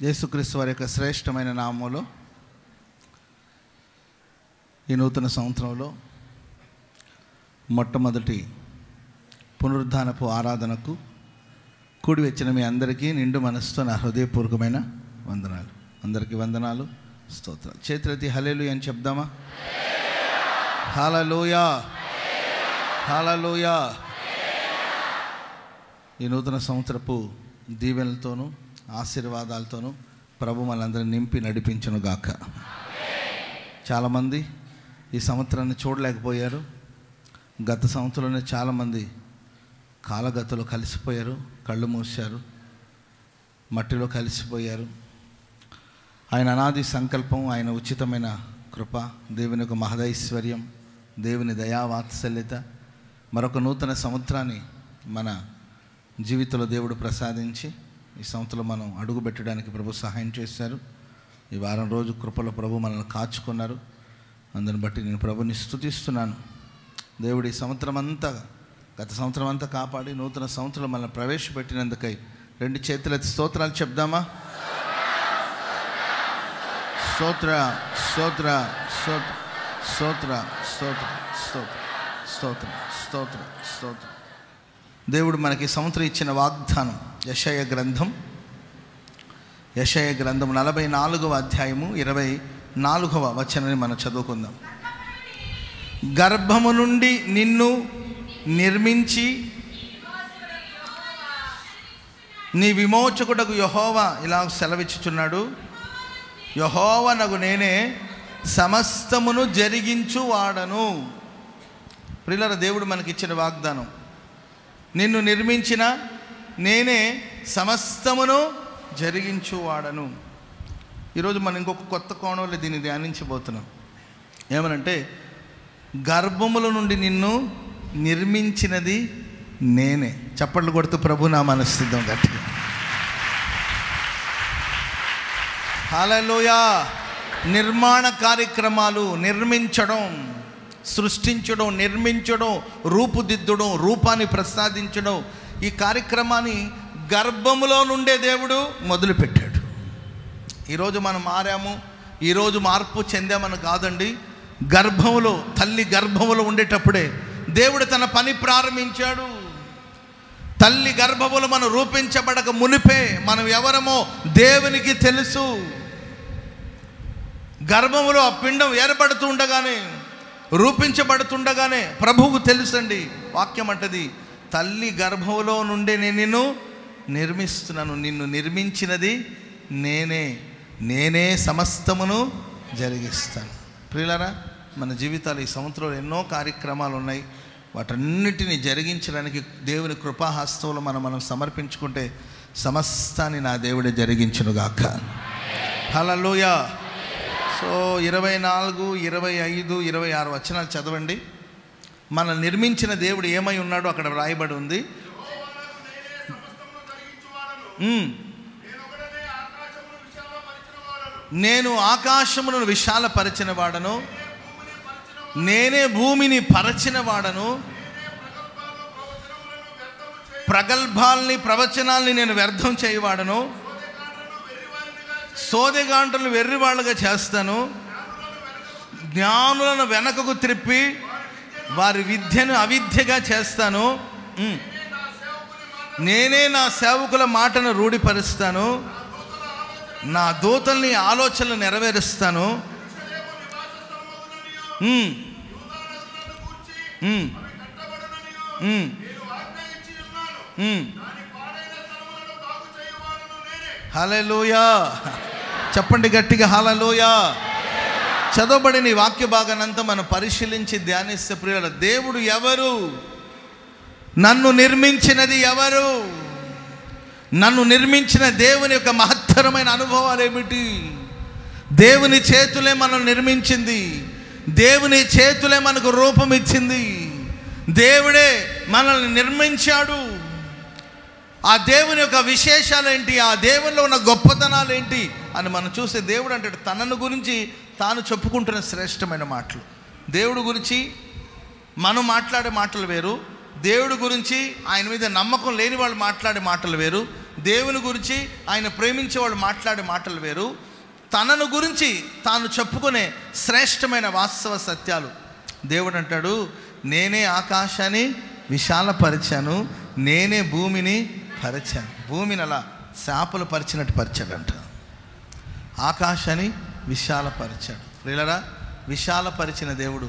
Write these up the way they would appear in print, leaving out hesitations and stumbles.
యేసుక్రీస్తు వారి యొక్క శ్రేష్టమైన నామములో ఈ నూతన సంవత్సరంలో మొట్టమొదటి పునరుద్ధానపు ఆరాధనకు కూడి వచ్చిన మీ అందరికీ నిండు మనసుతో నా హృదయపూర్వకమైన వందనాలు. అందరికీ వందనాలు, స్తోత్రాలు. చేతులెత్తి హల్లెలూయా అని చెప్దామా? హల్లెలూయా, హల్లెలూయా. ఈ నూతన సంవత్సరపు దీవెనలతోనూ ఆశీర్వాదాలతోనూ ప్రభు మనందరిని నింపి నడిపించును గాక. చాలామంది ఈ సంవత్సరాన్ని చూడలేకపోయారు. గత సంవత్సరంలోనే చాలామంది కాలగతులు కలిసిపోయారు, కళ్ళు మూసారు, మట్టిలో కలిసిపోయారు. ఆయన అనాది సంకల్పం, ఆయన ఉచితమైన కృప, దేవుని యొక్క మహదైశ్వర్యం, దేవుని దయావాత్సల్యత మరొక నూతన సంవత్సరాన్ని మన జీవితంలో దేవుడు ప్రసాదించి ఈ సంవత్సరం మనం అడుగు పెట్టడానికి ప్రభు సహాయం చేశారు. ఈ వారం రోజు కృపలో ప్రభు మనల్ని కాచుకున్నారు. అందుని బట్టి నేను ప్రభుని స్తుతిస్తున్నాను. దేవుడు ఈ సంవత్సరం అంతా, గత సంవత్సరం అంతా కాపాడి నూతన సంవత్సరం మనల్ని ప్రవేశపెట్టినందుకై రెండు చేతులెత్తి స్తోత్రాలు చెప్దామా? స్తోత్ర స్తోత్ర స్తోత్ర స్తోత్ర స్తోత్ర స్తోత్ర స్తోత్ర స్తోత్ర స్తోత్ర. దేవుడు మనకి సంవత్సరం ఇచ్చిన వాగ్దానం యెషయా గ్రంథం 44వ అధ్యాయము 24వ వచనాన్ని మనం చదువుకుందాం. గర్భము నుండి నిన్ను నిర్మించి నీ విమోచకుడకు యెహోవా ఇలా సెలవిచ్చుచున్నాడు, యెహోవానగు నేనే సమస్తమును జరిగించువాడను. ప్రియులారా, దేవుడు మనకిచ్చిన వాగ్దానం, నిన్ను నిర్మించిన నేనే సమస్తమును జరిగించువాడను. ఈరోజు మనం ఇంకొక కొత్త కోణంలో దీన్ని ధ్యానించబోతున్నాం. ఏమనంటే, గర్భముల నుండి నిన్ను నిర్మించినది నేనే. చప్పట్లు కొడుతూ ప్రభు నామాన్ని స్తుతిద్దాం గట్టిగా. హల్లెలూయా. నిర్మాణ కార్యక్రమాలు, నిర్మించడం, సృష్టించడం, నిర్మించడం, రూపుదిద్దడం, రూపాన్ని ప్రసాదించడం, ఈ కార్యక్రమాన్ని గర్భములో నుండే దేవుడు మొదలుపెట్టాడు. ఈరోజు మనం మారాము, ఈరోజు మార్పు చెందామని కాదండి. గర్భములో, తల్లి గర్భములో ఉండేటప్పుడే దేవుడు తన పని ప్రారంభించాడు. తల్లి గర్భములో మనం రూపించబడక మునిపే మనం ఎవరమో దేవునికి తెలుసు. గర్భములో ఆ పిండం ఏర్పడుతూ ఉండగానే, రూపించబడుతుండగానే ప్రభువుకు తెలుసండి. వాక్యం అంటది, తల్లి గర్భంలో నుండే నేను నిన్ను నిర్మిస్తున్నాను, నిన్ను నిర్మించినది నేనే సమస్తమును జరిగిస్తాను. ప్రియులారా, మన జీవితాలు ఈ సంవత్సరంలో ఎన్నో కార్యక్రమాలు ఉన్నాయి. వాటన్నిటిని జరిగించడానికి దేవుని కృపాహస్తంలో మనం సమర్పించుకుంటే సమస్తాన్ని నా దేవుడే జరిగించునుగాక. హల్లెలూయా. సో 24, 25, 26 వచనాలు చదవండి. మన నిర్మించిన దేవుడు ఏమై ఉన్నాడో అక్కడ వ్రాయబడి ఉంది. నేను ఆకాశమును విశాలపరిచిన వాడను, నేనే భూమిని పరచిన వాడను, ప్రగల్భాల్ని ప్రవచనాల్ని నేను వ్యర్థం చేయవాడను, సోదెగాంటలను వెర్రివాళ్ళుగా చేస్తాను, జ్ఞానులను వెనకకు త్రిప్పి వారి విద్యను అవిద్యగా చేస్తాను, నేనే నా సేవకుల మాటను రూఢిపరుస్తాను, నా దూతల్ని ఆలోచనలు నెరవేరుస్తాను, హల్లెలూయా. చెప్పండి గట్టిగా, హల్లెలూయా. చదవబడిన ఈ వాక్య భాగానంతా మనం పరిశీలించి ధ్యానిస్తే ప్రియుల, దేవుడు ఎవరు, నన్ను నిర్మించినది ఎవరు, నన్ను నిర్మించిన దేవుని యొక్క మహత్తరమైన అనుభవాలు ఏమిటి? దేవుని చేతులే మనం నిర్మించింది, దేవుని చేతులే మనకు రూపం ఇచ్చింది, దేవుడే మనల్ని నిర్మించాడు. ఆ దేవుని యొక్క విశేషాలు ఏంటి, ఆ దేవునిలో ఉన్న గొప్పతనాలు ఏంటి అని మనం చూస్తే, దేవుడు అంటే తనను గురించి తాను చెప్పుకుంటున్న శ్రేష్టమైన మాటలు. దేవుడు గురించి మనం మాట్లాడే మాటలు వేరు, దేవుడి గురించి ఆయన మీద నమ్మకం లేని వాళ్ళు మాట్లాడే మాటలు వేరు, దేవుని గురించి ఆయన ప్రేమించే వాళ్ళు మాట్లాడే మాటలు వేరు, తనను గురించి తాను చెప్పుకునే శ్రేష్టమైన వాస్తవ సత్యాలు. దేవుడు అంటాడు, నేనే ఆకాశాన్ని విశాలపరిచాను, నేనే భూమిని పరిచాను. భూమిని అలా చేపలు పరిచినట్టు పరిచాడంట. ఆకాశాన్ని విశాలపరిచాడు. ప్రియులారా, విశాలపరిచిన దేవుడు,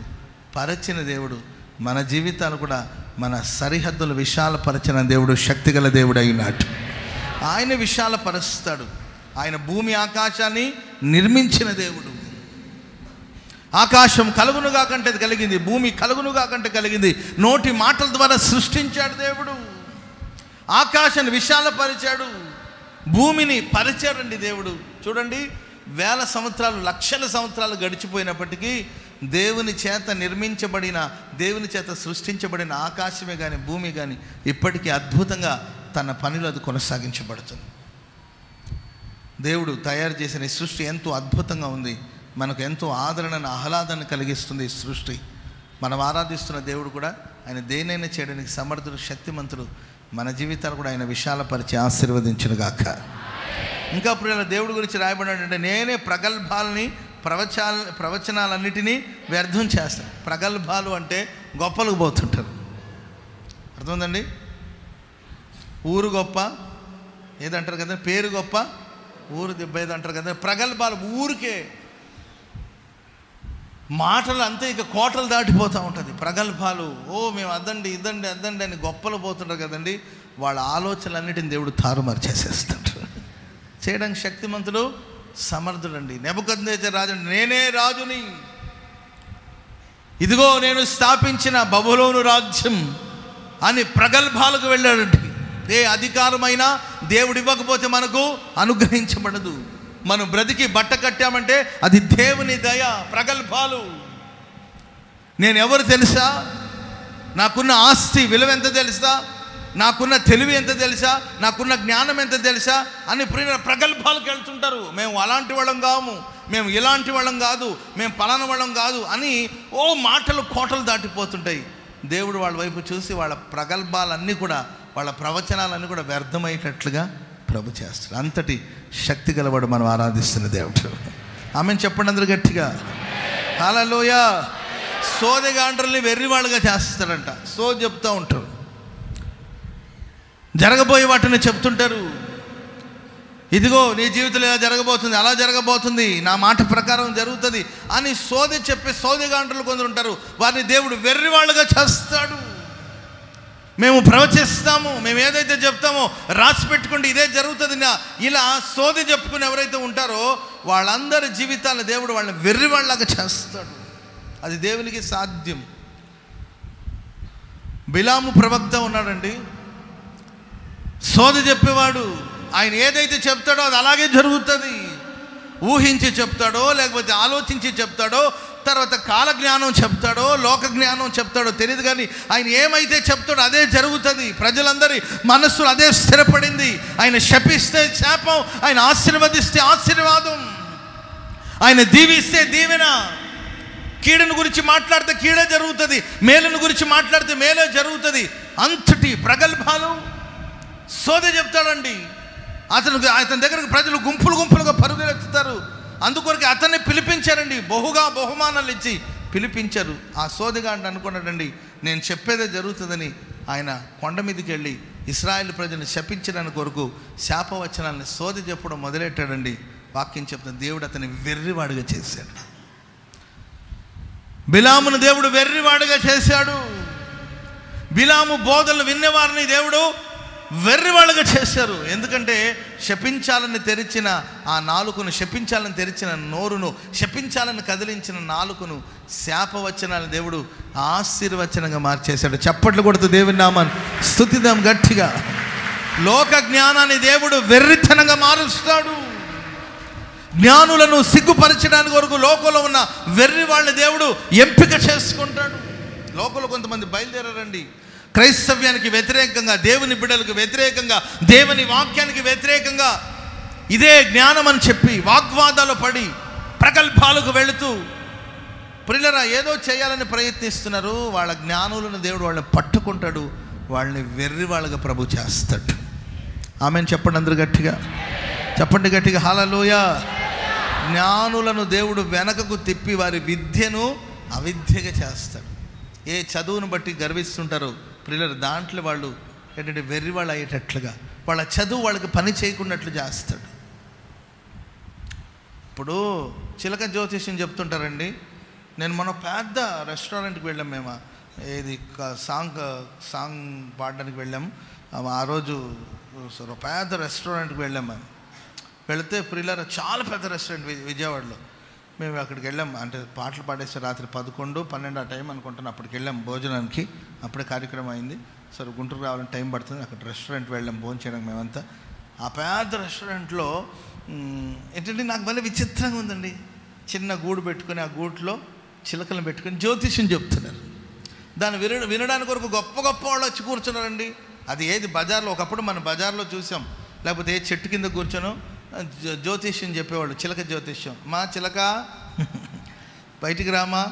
పరిచిన దేవుడు మన జీవితాలు కూడా మన సరిహద్దులు విశాలపరిచిన దేవుడు, శక్తిగల దేవుడు అయినాడు. ఆయన విశాలపరుస్తాడు. ఆయన భూమి ఆకాశాన్ని నిర్మించిన దేవుడు. ఆకాశం కలుగునుగా కంటే కలిగింది, భూమి కలుగునుగా కంటే కలిగింది. నోటి మాటల ద్వారా సృష్టించాడు దేవుడు. ఆకాశాన్ని విశాలపరిచాడు, భూమిని పరిచాడండి దేవుడు. చూడండి, వేల సంవత్సరాలు, లక్షల సంవత్సరాలు గడిచిపోయినప్పటికీ దేవుని చేత నిర్మించబడిన, దేవుని చేత సృష్టించబడిన ఆకాశమే కానీ భూమి కానీ ఇప్పటికీ అద్భుతంగా తన పనిలో అది కొనసాగించబడుతుంది. దేవుడు తయారు చేసిన ఈ సృష్టి ఎంతో అద్భుతంగా ఉంది. మనకు ఎంతో ఆదరణను, ఆహ్లాదాన్ని కలిగిస్తుంది ఈ సృష్టి. మనం ఆరాధిస్తున్న దేవుడు కూడా ఆయన దేనైనా చేయడానికి సమర్థుడు, శక్తిమంతుడు. మన జీవితాలు కూడా ఆయన విశాలపరిచి ఆశీర్వదించునుగాక. ఇంకా ప్రియుల, దేవుడి గురించి రాయబడినట్టు, నేనే ప్రగల్భాలని ప్రవచనాలన్నిటినీ వ్యర్థం చేస్తాను. ప్రగల్భాలు అంటే గొప్పలకు పోతుంటారు, అర్థమైందండి. ఊరు గొప్ప ఏదంటారు కదా, పేరు గొప్ప ఊరు దెబ్బ ఏదంటారు కదా. ప్రగల్భాలు ఊరికే మాటలు అంతే, ఇక కోటలు దాటిపోతూ ఉంటుంది. ప్రగల్భాలు, మేము అద్దండి ఇద్దండి అద్దండి అని గొప్పలు పోతుంటారు కదండి. వాళ్ళ ఆలోచనలన్నిటిని దేవుడు తారుమారు చేసేస్తాడు. చేయడానికి శక్తిమంతుడు, సమర్థుడండి. నెబుకద్నెజర్ రాజు, నేనే రాజుని, ఇదిగో నేను స్థాపించిన బబులోను రాజ్యం అని ప్రగల్భాలకు వెళ్ళాడండి. ఏ అధికారమైనా దేవుడు ఇవ్వకపోతే మనకు అనుగ్రహించబడదు. మనం బ్రతికి బట్ట కట్టామంటే అది దేవుని దయ. ప్రగల్భాలు, నేను ఎవరు తెలుసా, నాకున్న ఆస్తి విలువ ఎంత తెలుసా, నాకున్న తెలివి ఎంత తెలుసా, నాకున్న జ్ఞానం ఎంత తెలుసా అని ప్రగల్భాలకు వెళ్తుంటారు. మేము అలాంటి వాళ్ళం కాము, మేము ఇలాంటి వాళ్ళం కాదు, మేము పలానా వాళ్ళం కాదు అని మాటలు కోటలు దాటిపోతుంటాయి. దేవుడు వాళ్ళ వైపు చూసి వాళ్ళ ప్రగల్భాలన్నీ కూడా, వాళ్ళ ప్రవచనాలన్నీ కూడా వ్యర్థమయ్యేటట్లుగా ప్రభు చేస్తాడు. అంతటి శక్తి గలవాడు మనం ఆరాధిస్తున్న దేవుడు. ఆమెను చెప్పండి అందరూ గట్టిగా, హల్లెలూయా. సోదెగాండ్రల్ని వెర్రివాళ్ళుగా చేస్తాడంట. సోది చెప్తూ ఉంటారు, జరగబోయే వాటిని చెప్తుంటారు. ఇదిగో నీ జీవితంలో ఇలా జరగబోతుంది, అలా జరగబోతుంది, నా మాట ప్రకారం జరుగుతుంది అని సోది చెప్పే సోదెగాండ్రులు కొందరు ఉంటారు. వారిని దేవుడు వెర్రివాళ్ళుగా చేస్తాడు. మేము ప్రవచిస్తాము, మేము ఏదైతే చెప్తామో రాసి పెట్టుకుంటే ఇదే జరుగుతుంది, ఇలా సోది చెప్పుకుని ఎవరైతే ఉంటారో వాళ్ళందరి జీవితాలు దేవుడు వాళ్ళని వెర్రివాళ్ళలాగా చేస్తాడు. అది దేవునికి సాధ్యం. బిలాము ప్రవక్త ఉన్నాడండి, సోది చెప్పేవాడు. ఆయన ఏదైతే చెప్తాడో అది అలాగే జరుగుతుంది. ఊహించి చెప్తాడో లేకపోతే ఆలోచించి చెప్తాడో, తర్వాత కాల జ్ఞానం చెప్తాడో లోక జ్ఞానం చెప్తాడో తెలియదు, కానీ ఆయన ఏమైతే చెప్తాడో అదే జరుగుతుంది. ప్రజలందరి మనస్సులు అదే స్థిరపడింది. ఆయన శపిస్తే శాపం, ఆయన ఆశీర్వదిస్తే ఆశీర్వాదం, ఆయన దీవిస్తే దీవెన. కీడును గురించి మాట్లాడితే కీడే జరుగుతుంది, మేలును గురించి మాట్లాడితే మేలే జరుగుతుంది. అంతటి ప్రగల్భాలు సోది చెప్తాడండి. అతని దగ్గరకు ప్రజలు గుంపులు గుంపులుగా పరుగులెత్తుతారు. అందుకొరకు అతన్ని పిలిపించారండి, బహుగా బహుమానాలు ఇచ్చి పిలిపించారు. ఆ సోదిగాండి అనుకున్నాడండి, నేను చెప్పేదే జరుగుతుందని ఆయన కొండ మీదకి వెళ్ళి ఇశ్రాయేలు ప్రజలను శపించడానికి కొరకు శాపవచనాలను సోది చెప్పడం మొదలెట్టాడండి. వాక్యం చెప్తున్న దేవుడు అతన్ని వెర్రివాడుగా చేశాడు. బిలామును దేవుడు వెర్రివాడుగా చేశాడు. బిలాము బోధనలు విన్నవారిని దేవుడు వెర్రివాళ్ళుగా చేశారు. ఎందుకంటే శపించాలని తెరిచిన ఆ నాలుకను, శపించాలని తెరిచిన నోరును, శపించాలని కదిలించిన నాలుకను శాపవచనాలను దేవుడు ఆశీర్వచనంగా మార్చేశాడు. చప్పట్లు కొడుతూ దేవుని నామాన్ని స్తుతిద్దాం గట్టిగా. లోక జ్ఞానాన్ని దేవుడు వెర్రితనంగా మారుస్తాడు. జ్ఞానులను సిగ్గుపరచడానికి వరకు లోకంలో ఉన్న వెర్రి వాళ్ళని దేవుడు ఎంపిక చేసుకుంటాడు. లోకంలో కొంతమంది బయలుదేరారండి, క్రైస్తవ్యానికి వ్యతిరేకంగా, దేవుని బిడ్డలకు వ్యతిరేకంగా, దేవుని వాక్యానికి వ్యతిరేకంగా ఇదే జ్ఞానం అని చెప్పి వాగ్వాదాలు పడి ప్రగల్భాలకు వెళుతూ ప్రియులారా ఏదో చేయాలని ప్రయత్నిస్తున్నారు. వాళ్ళ జ్ఞానులను దేవుడు వాళ్ళని పట్టుకుంటాడు, వాళ్ళని వెర్రి వాళ్ళగా ప్రభు చేస్తాడు. ఆమెన్ చెప్పండి అందరూ గట్టిగా, చెప్పండి గట్టిగా హల్లెలూయా. జ్ఞానులను దేవుడు వెనకకు తిప్పి వారి విద్యను అవిద్యగా చేస్తాడు. ఏ చదువును బట్టి గర్విస్తుంటారో ప్రియులారా, దాంట్లో వాళ్ళు ఏంటంటే వెర్రి వాళ్ళు అయ్యేటట్లుగా, వాళ్ళ చదువు వాళ్ళకి పని చేయకున్నట్లు చేస్తాడు. ఇప్పుడు చిలక జ్యోతిష్యం చెప్తుంటారండి. నేను మన పెద్ద రెస్టారెంట్కి వెళ్ళాం, మేము ఇది సాంగ్ పాడడానికి వెళ్ళాము. ఆ రోజు పెద్ద రెస్టారెంట్కి వెళ్ళాం. మేము వెళితే ప్రియులారా చాలా పెద్ద రెస్టారెంట్ విజయవాడలో. మేము అక్కడికి వెళ్ళాం, అంటే పాటలు పాడేస్తే రాత్రి 11-12 ఆ టైం అనుకుంటాను. అప్పటికి వెళ్ళాం భోజనానికి, అప్పుడే కార్యక్రమం అయింది. సరే గుంటూరు రావాలని టైం పడుతుంది, అక్కడ రెస్టారెంట్ వెళ్ళాం భోజనం చేయడానికి మేమంతా. ఆ పెద్ద రెస్టారెంట్లో ఏంటంటే నాకు భలే విచిత్రంగా ఉందండి. చిన్న గూడు పెట్టుకొని ఆ గూట్లో చిలకలను పెట్టుకొని జ్యోతిష్యం చెప్తున్నారు. దాన్ని వినడానికి వరకు గొప్ప గొప్ప వాళ్ళు వచ్చి కూర్చున్నారండి. అది ఏది బజార్లో, ఒకప్పుడు మన బజార్లో చూసాం, లేకపోతే ఏ చెట్టు కింద కూర్చొనో జ్యోతిష్యం చెప్పేవాళ్ళు, చిలక జ్యోతిష్యం. మా చిలక బయటికి రామా,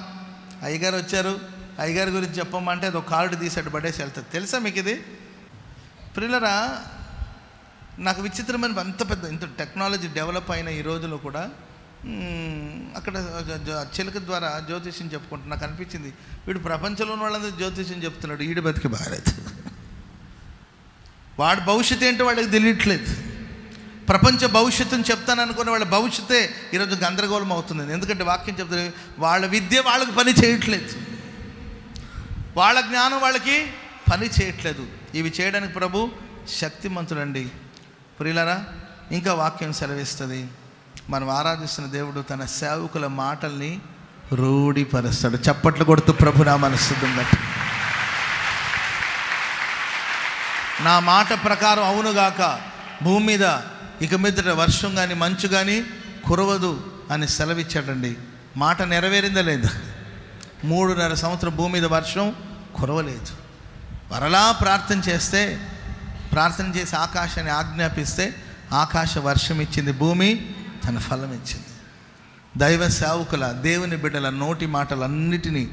అయ్యగారు వచ్చారు, అయ్యగారి గురించి చెప్పమంటే అది ఒక కార్డు తీసాడు పడేసి వెళ్తుంది. తెలుసా మీకు ఇది? ప్రియులరా, నాకు విచిత్రమైన అంత పెద్ద ఇంత టెక్నాలజీ డెవలప్ అయిన ఈ రోజులో కూడా అక్కడ చిలక ద్వారా జ్యోతిష్యం చెప్పుకుంటూ నాకు అనిపించింది, వీడు ప్రపంచంలో ఉన్న వాళ్ళందరూ జ్యోతిష్యం చెప్తున్నాడు, వీడి బతికి బాగాలేదు. వాడి భవిష్యత్తు ఏంటో వాళ్ళకి తెలియట్లేదు. ప్రపంచ భవిష్యత్తుని చెప్తాను అనుకున్న వాళ్ళ భవిష్యత్తే ఈరోజు గందరగోళం అవుతుంది. ఎందుకంటే వాక్యం చెప్తుంది, వాళ్ళ విద్య వాళ్ళకి పని చేయట్లేదు, వాళ్ళ జ్ఞానం వాళ్ళకి పని చేయట్లేదు. ఇవి చేయడానికి ప్రభు శక్తిమంతుడండి. ప్రియులారా, ఇంకా వాక్యం సెలవిస్తుంది, మనం ఆరాధిస్తున్న దేవుడు తన సేవకుల మాటల్ని రూఢిపరుస్తాడు. చప్పట్లు కొడుతూ ప్రభు నామమున స్తుతి బట్టి, నా మాట ప్రకారం అవునుగాక, భూమి మీద ఇక మీదట వర్షం కానీ మంచు కానీ కురవదు అని సెలవిచ్చాడండి. మాట నెరవేరిందా లేదా? 3.5 సంవత్సరం భూమి మీద వర్షం కురవలేదు. మరలా ప్రార్థన చేసి ఆకాశాన్ని ఆజ్ఞాపిస్తే ఆకాశ వర్షం ఇచ్చింది, భూమి తన ఫలం ఇచ్చింది. దైవ సేవకుల దేవుని బిడ్డల నోటి మాటలన్నిటినీ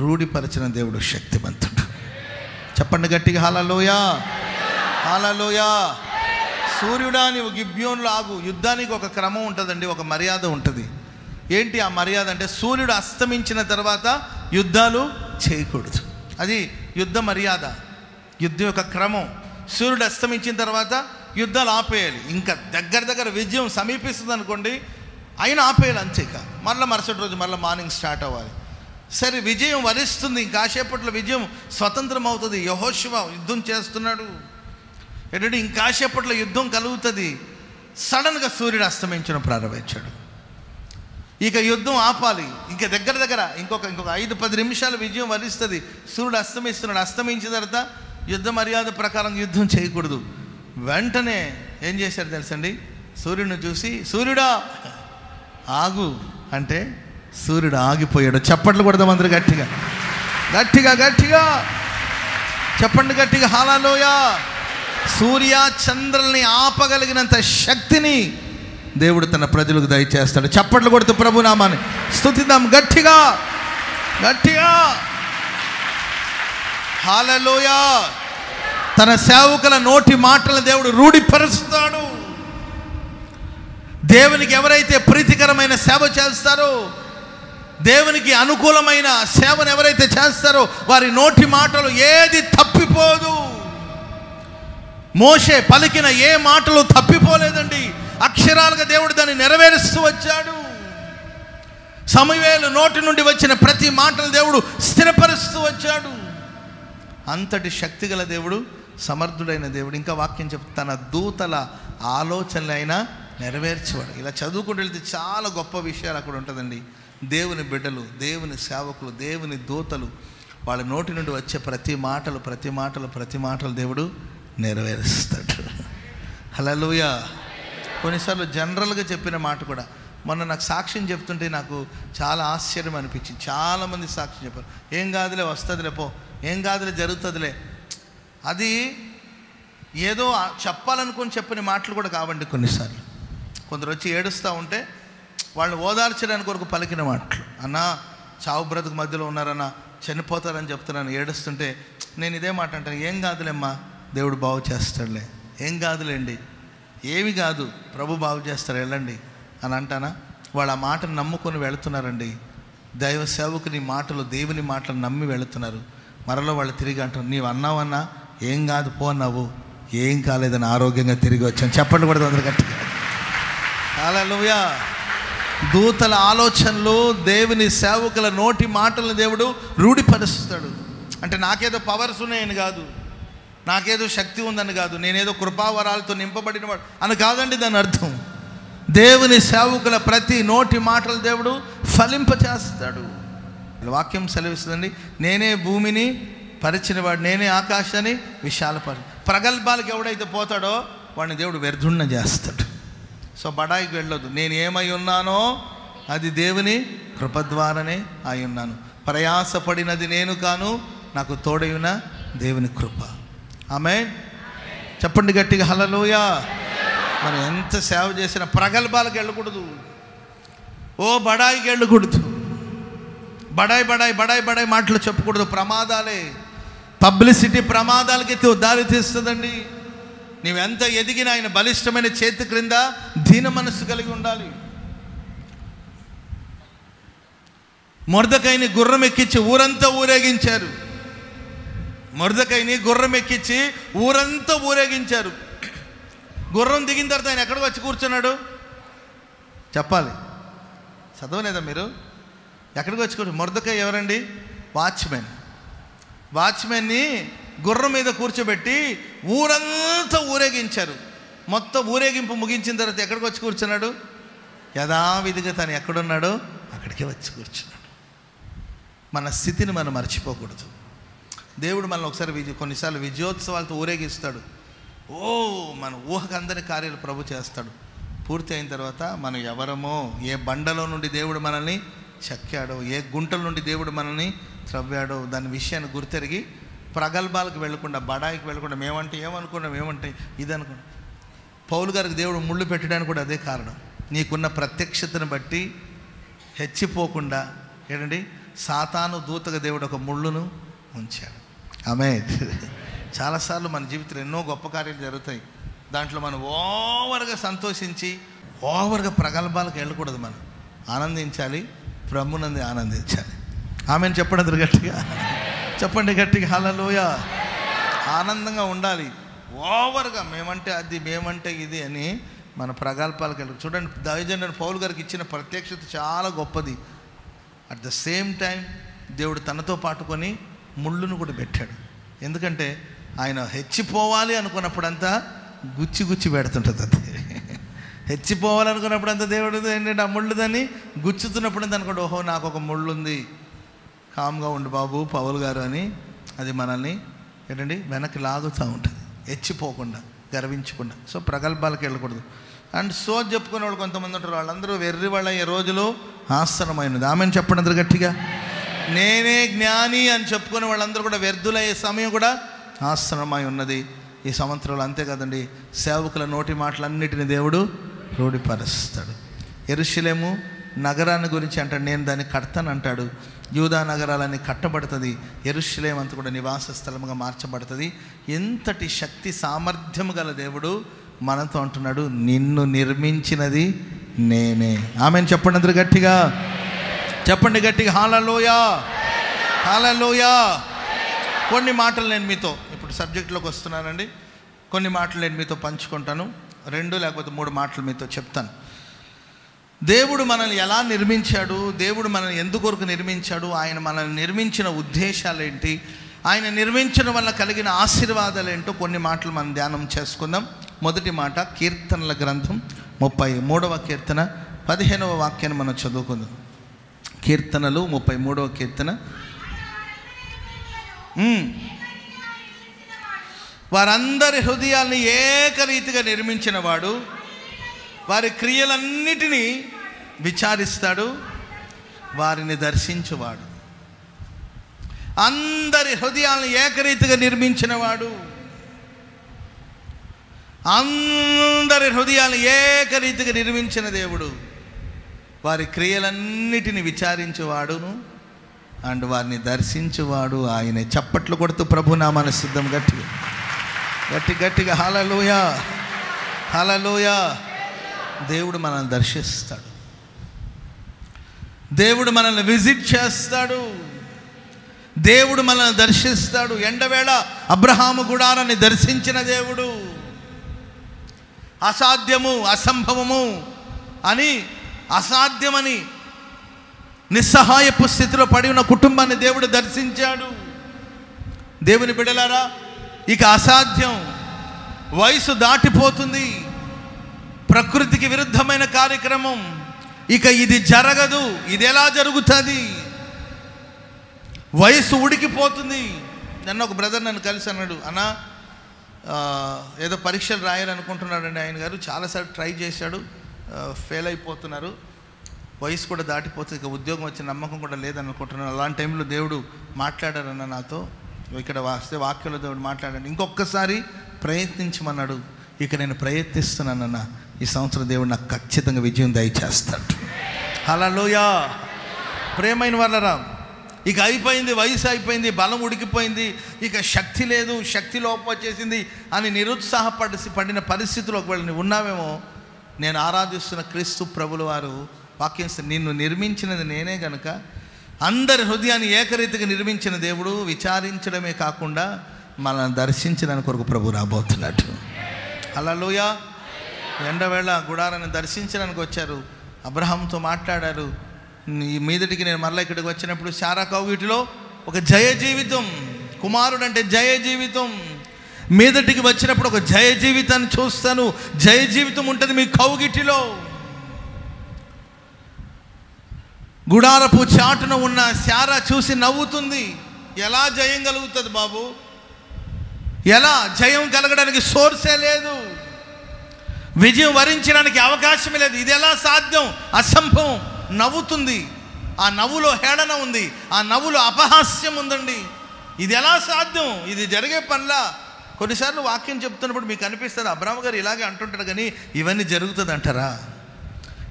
రూఢిపరిచిన దేవుడు శక్తివంతుడు. చెప్పండి గట్టిగా హల్లెలూయా, హల్లెలూయా. సూర్యుడా నీవు గిబ్యోనులో ఆగు. యుద్ధానికి ఒక క్రమం ఉంటుందండి, ఒక మర్యాద ఉంటుంది. ఏంటి ఆ మర్యాద అంటే, సూర్యుడు అస్తమించిన తర్వాత యుద్ధాలు చేయకూడదు. అది యుద్ధ మర్యాద, యుద్ధం యొక్క క్రమం. సూర్యుడు అస్తమించిన తర్వాత యుద్ధాలు ఆపేయాలి. ఇంకా దగ్గర విజయం సమీపిస్తుంది అనుకోండి, అయినా ఆపేయాలి అంతే. ఇక మరుసటి రోజు మార్నింగ్ స్టార్ట్ అవ్వాలి. సరే విజయం వరిస్తుంది, ఇంకాసేపట్లో విజయం స్వతంత్రం అవుతుంది. యెహోషువ యుద్ధం చేస్తున్నాడు ఏంటంటే ఇంకాసేపట్లో యుద్ధం కలుగుతుంది. సడన్గా సూర్యుడు అస్తమించడం ప్రారంభించాడు. ఇక యుద్ధం ఆపాలి. ఇంకా దగ్గర ఇంకొక 5-10 నిమిషాలు విజయం వరిస్తుంది. సూర్యుడు అస్తమిస్తున్నాడు. అస్తమించిన తర్వాత యుద్ధ మర్యాద ప్రకారం యుద్ధం చేయకూడదు. వెంటనే ఏం చేశారు తెలుసండి? సూర్యుడిని చూసి, సూర్యుడా ఆగు అంటే సూర్యుడు ఆగిపోయాడు. చప్పట్లు కొడదాం అందరూ గట్టిగా గట్టిగా గట్టిగా చెప్పండి గట్టిగా హల్లెలూయా. సూర్య చంద్రుల్ని ఆపగలిగినంత శక్తిని దేవుడు తన ప్రజలకు దయచేస్తాడు. చప్పట్లు కొడుతూ ప్రభు నామాన్ని స్తుతిద్దాం గట్టిగా గట్టిగా హల్లెలూయా. తన సేవకుల నోటి మాటలను దేవుడు రూఢిపరుస్తాడు. దేవునికి ఎవరైతే ప్రీతికరమైన సేవ చేస్తారో, దేవునికి అనుకూలమైన సేవను ఎవరైతే చేస్తారో వారి నోటి మాటలు ఏది తప్పిపోదు. మోషే పలికిన ఏ మాటలు తప్పిపోలేదండి. అక్షరాలుగా దేవుడు దాన్ని నెరవేరుస్తూ వచ్చాడు. సమూయేలు నోటి నుండి వచ్చిన ప్రతి మాటలు దేవుడు స్థిరపరుస్తూ వచ్చాడు. అంతటి శక్తిగల దేవుడు, సమర్థుడైన దేవుడు. ఇంకా వాక్యం చెప్తే తన దూతల ఆలోచనలు అయినా నెరవేర్చేవాడు. ఇలా చదువుకుంటూ వెళ్తే చాలా గొప్ప విషయాలు అక్కడ ఉంటుందండి. దేవుని బిడ్డలు, దేవుని సేవకులు, దేవుని దూతలు, వాళ్ళ నోటి నుండి వచ్చే ప్రతి మాటలు దేవుడు నెరవేరుస్తాడు. హల్లెలూయా. కొన్నిసార్లు జనరల్గా చెప్పిన మాట కూడా, మొన్న నాకు సాక్ష్యం చెప్తుంటే నాకు చాలా ఆశ్చర్యం అనిపించింది. చాలామంది సాక్ష్యం చెప్పారు, ఏం కాదులే వస్తుందిలే, పో ఏం కాదులే జరుగుతుందిలే. అది ఏదో చెప్పాలనుకుని చెప్పిన మాటలు కూడా కావండి. కొన్నిసార్లు కొందరు వచ్చి ఏడుస్తూ ఉంటే వాళ్ళని ఓదార్చడానికి కొరకు పలికిన మాటలు. అన్నా చావు బ్రతుకు మధ్యలో ఉన్నారన్నా, చనిపోతారని చెప్తున్నాను, ఏడుస్తుంటే నేను ఇదే మాట అంటాను, ఏం కాదులేమ్మా దేవుడు బాగు చేస్తాడులే, ఏం కాదులేండి, ఏమి కాదు, ప్రభు బాగు చేస్తారు, వెళ్ళండి అని అంటానా? వాళ్ళు ఆ మాటను నమ్ముకొని వెళుతున్నారండి. దైవ సేవకుని మాటలు, దేవుని మాటలు నమ్మి వెళుతున్నారు. మరలో వాళ్ళు తిరిగి అంటారు, నీవు అన్నావన్నా ఏం కాదు పో అన్నావు, ఏం కాలేదని ఆరోగ్యంగా తిరిగి వచ్చాను. చెప్పండి కూడా అందరు గట్టిగా. హల్లెలూయా. దూతల ఆలోచనలు, దేవుని సేవకుల నోటి మాటలను దేవుడు రూఢిపరుస్తాడు. అంటే నాకేదో పవర్స్ ఉన్నాయని కాదు, నాకేదో శక్తి ఉందని కాదు, నేనేదో కృపావరాలతో నింపబడినవాడు అని కాదండి దాని అర్థం. దేవుని సేవకుల ప్రతి నోటి మాటలు దేవుడు ఫలింపచేస్తాడు. వాక్యం సెలవిస్తుందండి, నేనే భూమిని పరిచినవాడు, నేనే ఆకాశాన్ని విశాలపరి. ప్రగల్భాలకు ఎవడైతే పోతాడో వాడిని దేవుడు వ్యర్థుణ్ణ చేస్తాడు. సో బడాయికి వెళ్ళొద్దు. నేను ఏమై ఉన్నానో అది దేవుని కృప ద్వారానే అయి ఉన్నాను. ప్రయాసపడినది నేను కాను, నాకు తోడైన దేవుని కృప. ఆమేన్. చెప్పండి గట్టిగా హల్లెలూయా. మనం ఎంత సేవ చేసినా ప్రగల్భాలకు వెళ్ళకూడదు, ఓ బడాయికి వెళ్ళకూడదు. బడాయి బడాయి బడాయి బడాయి మాటలు చెప్పకూడదు. ప్రమాదాలే, పబ్లిసిటీ ప్రమాదాలకి దారి తీస్తుందండి. నీవెంత ఎదిగిన ఆయన బలిష్టమైన చేతి క్రింద దీన మనస్సు కలిగి ఉండాలి. మొర్దెకైని గుర్రం ఎక్కించి ఊరంతా ఊరేగించారు. మొర్దెకైని గుర్రం ఎక్కించి ఊరంతా ఊరేగించారు. గుర్రం దిగిన తర్వాత ఆయన ఎక్కడికి వచ్చి కూర్చున్నాడు చెప్పాలి, చదవలేదా మీరు? ఎక్కడికి వచ్చి కూర్చో? మొర్దెకై ఎవరండి? వాచ్మెన్. వాచ్మెన్ని గుర్రం మీద కూర్చోబెట్టి ఊరంతా ఊరేగించారు. మొత్తం ఊరేగింపు ముగించిన తర్వాత ఎక్కడికి వచ్చి కూర్చున్నాడు? యథావిధిగా తను ఎక్కడున్నాడో అక్కడికే వచ్చి కూర్చున్నాడు. మన స్థితిని మనం మర్చిపోకూడదు. దేవుడు మనల్ని ఒకసారి కొన్నిసార్లు విజయోత్సవాలతో ఊరేగిస్తాడు. మన ఊహకు అందని కార్యాలు ప్రభు చేస్తాడు. పూర్తి అయిన తర్వాత మనం ఎవరమో, ఏ బండలో నుండి దేవుడు మనల్ని చెక్కాడో, ఏ గుంటల నుండి దేవుడు మనల్ని త్రవ్వాడో దాని విషయాన్ని గుర్తెరిగి ప్రగల్భాలకు వెళ్లకుండా, బడాయికి వెళ్లకుండా, మేమంటే ఏమనుకున్నాం, ఏమంటే ఇది అనుకున్నాం. పౌలు గారికి దేవుడు ముళ్ళు పెట్టడానికి కూడా అదే కారణం. నీకున్న ప్రత్యక్షతను బట్టి హెచ్చిపోకుండా ఏంటండి, సాతాను దూతగా దేవుడు ఒక ముళ్ళును ఉంచాడు. ఆమేన్. చాలాసార్లు మన జీవితంలో ఎన్నో గొప్ప కార్యాలు జరుగుతాయి. దాంట్లో మనం ఓవర్గా సంతోషించి ఓవర్గా ప్రగల్భాలకు వెళ్ళకూడదు. మనం ఆనందించాలి, ప్రభునంది ఆనందించాలి. ఆమెను చెప్పండి అందరు గట్టిగా, చెప్పండి గట్టిగా హల్లెలూయా. ఆనందంగా ఉండాలి. ఓవర్గా మేమంటే అది, మేమంటే ఇది అని మన ప్రగల్భాలకు వెళ్ళదు. చూడండి, దైవజనుడైన పౌలు గారికి ఇచ్చిన ప్రత్యక్షత చాలా గొప్పది. అట్ ద సేమ్ టైం దేవుడు తనతో పాటుకొని ముళ్ళును కూడా పెట్టాడు. ఎందుకంటే ఆయన హెచ్చిపోవాలి అనుకున్నప్పుడంతా గుచ్చి గుచ్చి పెడుతుంటుంది. అది హెచ్చిపోవాలనుకున్నప్పుడంతా దేవుడు ఏంటంటే ఆ ముళ్ళు దాన్ని గుచ్చుతున్నప్పుడు అనుకోండి, ఓహో నాకు ఒక ముళ్ళు ఉంది, కామ్గా ఉండు బాబు పౌలు గారు అని అది మనల్ని ఏంటండి వెనక్కి లాగుతూ ఉంటుంది, హెచ్చిపోకుండా, గర్వించకుండా. సో ప్రగల్భాలకు వెళ్ళకూడదు. అండ్ సో చెప్పుకునే వాళ్ళు కొంతమంది ఉంటారు, వాళ్ళందరూ వెర్రి వాళ్ళ ఈ రోజులో ఆసనమైనది. ఆమెను చెప్పండి అందరు గట్టిగా. నేనే జ్ఞాని అని చెప్పుకునే వాళ్ళందరూ కూడా వ్యర్థులయ్యే సమయం కూడా ఆసనమై ఉన్నది ఈ సంవత్సరంలో. అంతే కదండి, సేవకుల నోటి మాటలన్నిటిని దేవుడు రూఢిపరుస్తాడు. యెరూషలేము నగరాన్ని గురించి అంటాడు, నేను దాన్ని కడతాను అంటాడు. యూదా నగరాలన్నీ కట్టబడుతుంది, యెరూషలేము అంతా కూడా నివాస స్థలముగా మార్చబడుతుంది. ఎంతటి శక్తి సామర్థ్యము గల దేవుడు మనతో అంటున్నాడు, నిన్ను నిర్మించినది నేనే. ఆమెను చెప్పండి అందరూ గట్టిగా, చెప్పండి గట్టిగా హల్లెలూయా, హల్లెలూయా. కొన్ని మాటలు నేను మీతో ఇప్పుడు సబ్జెక్టులోకి వస్తున్నానండి. కొన్ని మాటలు నేను మీతో పంచుకుంటాను. 2 లేకపోతే 3 మాటలు మీతో చెప్తాను. దేవుడు మనల్ని ఎలా నిర్మించాడు, దేవుడు మనల్ని ఎందుకొరకు నిర్మించాడు, ఆయన మనల్ని నిర్మించిన ఉద్దేశాలు ఏంటి, ఆయన నిర్మించడం వల్ల కలిగిన ఆశీర్వాదాలు ఏంటో కొన్ని మాటలు మనం ధ్యానం చేసుకుందాం. మొదటి మాట కీర్తనల గ్రంథం 33వ కీర్తన 15వ వాక్యాన్ని మనం చదువుకుందాం. కీర్తనలు 33వ కీర్తన. వారందరి హృదయాల్ని ఏకరీతిగా నిర్మించిన వాడు వారి క్రియలన్నిటినీ విచారిస్తాడు, వారిని దర్శించువాడు. అందరి హృదయాలను ఏకరీతిగా నిర్మించిన వాడు, అందరి హృదయాలను ఏకరీతిగా నిర్మించిన దేవుడు, వారి క్రియలన్నిటిని విచారించేవాడును అండ్ వారిని దర్శించువాడు ఆయనే. చప్పట్లు కొడుతూ ప్రభునామాన్ని సిద్ధం గట్టిగా. గట్టిగా హల్లెలూయా, హల్లెలూయా. దేవుడు మనల్ని దర్శిస్తాడు, దేవుడు మనల్ని విజిట్ చేస్తాడు, దేవుడు మనల్ని దర్శిస్తాడు. ఎండవేళ అబ్రహాము గుడారాన్ని దర్శించిన దేవుడు, అసాధ్యము అసంభవము అని, అసాధ్యమని నిస్సహాయపు స్థితిలో పడి ఉన్న కుటుంబాన్ని దేవుడు దర్శించాడు. దేవుని బిడ్డలారా, ఇక అసాధ్యం, వయసు దాటిపోతుంది, ప్రకృతికి విరుద్ధమైన కార్యక్రమం, ఇక ఇది జరగదు, ఇది ఎలా జరుగుతుంది, వయసు ఉడికిపోతుంది. నన్ను ఒక బ్రదర్ నన్ను కలిసి అన్నాడు, అన్న ఏదో పరీక్షలు రాయాలనుకుంటున్నాడండి ఆయన గారు, చాలాసార్లు ట్రై చేశాడు, ఫెయిల్ అయిపోతున్నారు, వయసు కూడా దాటిపోతుంది, ఇక ఉద్యోగం వచ్చే నమ్మకం కూడా లేదనుకుంటున్నాను. అలాంటి టైంలో దేవుడు మాట్లాడారన్న నాతో, ఇక్కడ వస్తే వాక్యంలో దేవుడు మాట్లాడాడు, ఇంకొకసారి ప్రయత్నించమన్నాడు. ఇక నేను ప్రయత్నిస్తున్నానన్న, ఈ సంవత్సరం దేవుడు నాకు ఖచ్చితంగా విజయం దయచేస్తాడు. హల్లెలూయా. ప్రేమైన వాళ్ళరా, ఇక అయిపోయింది, వయసు అయిపోయింది, బలం ఉడికిపోయింది, ఇక శక్తి లేదు, శక్తి లోపం వచ్చేసింది అని పడిన పరిస్థితులు ఒకవేళ నువ్వు ఉన్నావేమో, నేను ఆరాధిస్తున్న క్రీస్తు ప్రభుల వారు వాక్యం, నిన్ను నిర్మించినది నేనే గనుక అందరి హృదయాన్ని ఏకరీతిగా నిర్మించిన దేవుడు విచారించడమే కాకుండా మనల్ని దర్శించడానికి కొరకు ప్రభు రాబోతున్నాడు. హల్లెలూయా. ఎండవేళ గుడారాన్ని దర్శించడానికి వచ్చారు, అబ్రహాంతో మాట్లాడారు. ఈ మీదటికి నేను మరలా ఇక్కడికి వచ్చినప్పుడు శారా కౌగిటిలో ఒక జయ జీవితం, కుమారుడు అంటే జయ జీవితం, మీదటికి వచ్చినప్పుడు ఒక జయ జీవితాన్ని చూస్తాను, జయ జీవితం ఉంటుంది మీ కౌగిటిలో. గుడారపు చాటున ఉన్న శారా చూసి నవ్వుతుంది. ఎలా జయం కలుగుతుంది బాబు, ఎలా జయం కలగడానికి సోర్సే లేదు, విజయం వరించడానికి అవకాశమే లేదు, ఇది ఎలా సాధ్యం, అసంభవం. నవ్వుతుంది, ఆ నవ్వులో హేళన ఉంది, ఆ నవ్వులో అపహాస్యం ఉందండి. ఇది ఎలా సాధ్యం, ఇది జరిగే పనిలా. కొన్నిసార్లు వాక్యం చెప్తున్నప్పుడు మీకు అనిపిస్తుంది అబ్రాహ్మ గారు ఇలాగే అంటుంటాడు కానీ ఇవన్నీ జరుగుతుంది అంటారా,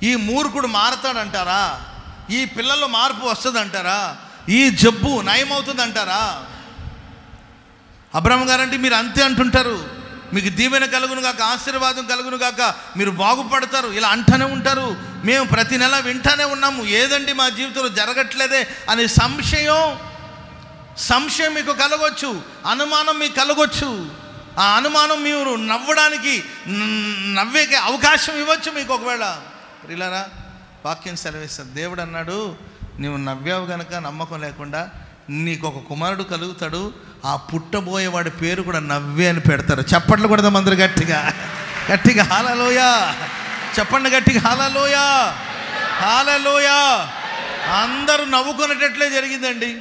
ఈ మూర్ఖుడు మారతాడంటారా, ఈ పిల్లల్లో మార్పు వస్తుంది అంటారా, ఈ జబ్బు నయమవుతుంది అంటారా. అబ్రాహ్మ గారు అంటే మీరు అంతే అంటుంటారు, మీకు దీవెన కలుగును గాక, ఆశీర్వాదం కలుగును గాక, మీరు బాగుపడతారు, ఇలా అంటూనే ఉంటారు. మేము ప్రతి నెల వింటానే ఉన్నాము, ఏదండి మా జీవితంలో జరగట్లేదే అనే సంశయం మీకు కలగొచ్చు, అనుమానం మీకు కలగొచ్చు. ఆ అనుమానం మీరు నవ్వే అవకాశం ఇవ్వచ్చు మీకు. ఒకవేళ ప్రియులారా, వాక్యం సెలవిస్తుంది, దేవుడు అన్నాడు, నువ్వు నవ్వావు గనక నమ్మకం లేకుండా నీకు ఒక కుమారుడు కలుగుతాడు, ఆ పుట్టబోయేవాడి పేరు కూడా నవ్వే అని పెడతారు. చప్పట్లు కొడదాం అందరు గట్టిగా హల్లెలూయా. చెప్పండి గట్టిగా హల్లెలూయా, హల్లెలూయా. అందరూ నవ్వుకునేటట్లే జరిగిందండి.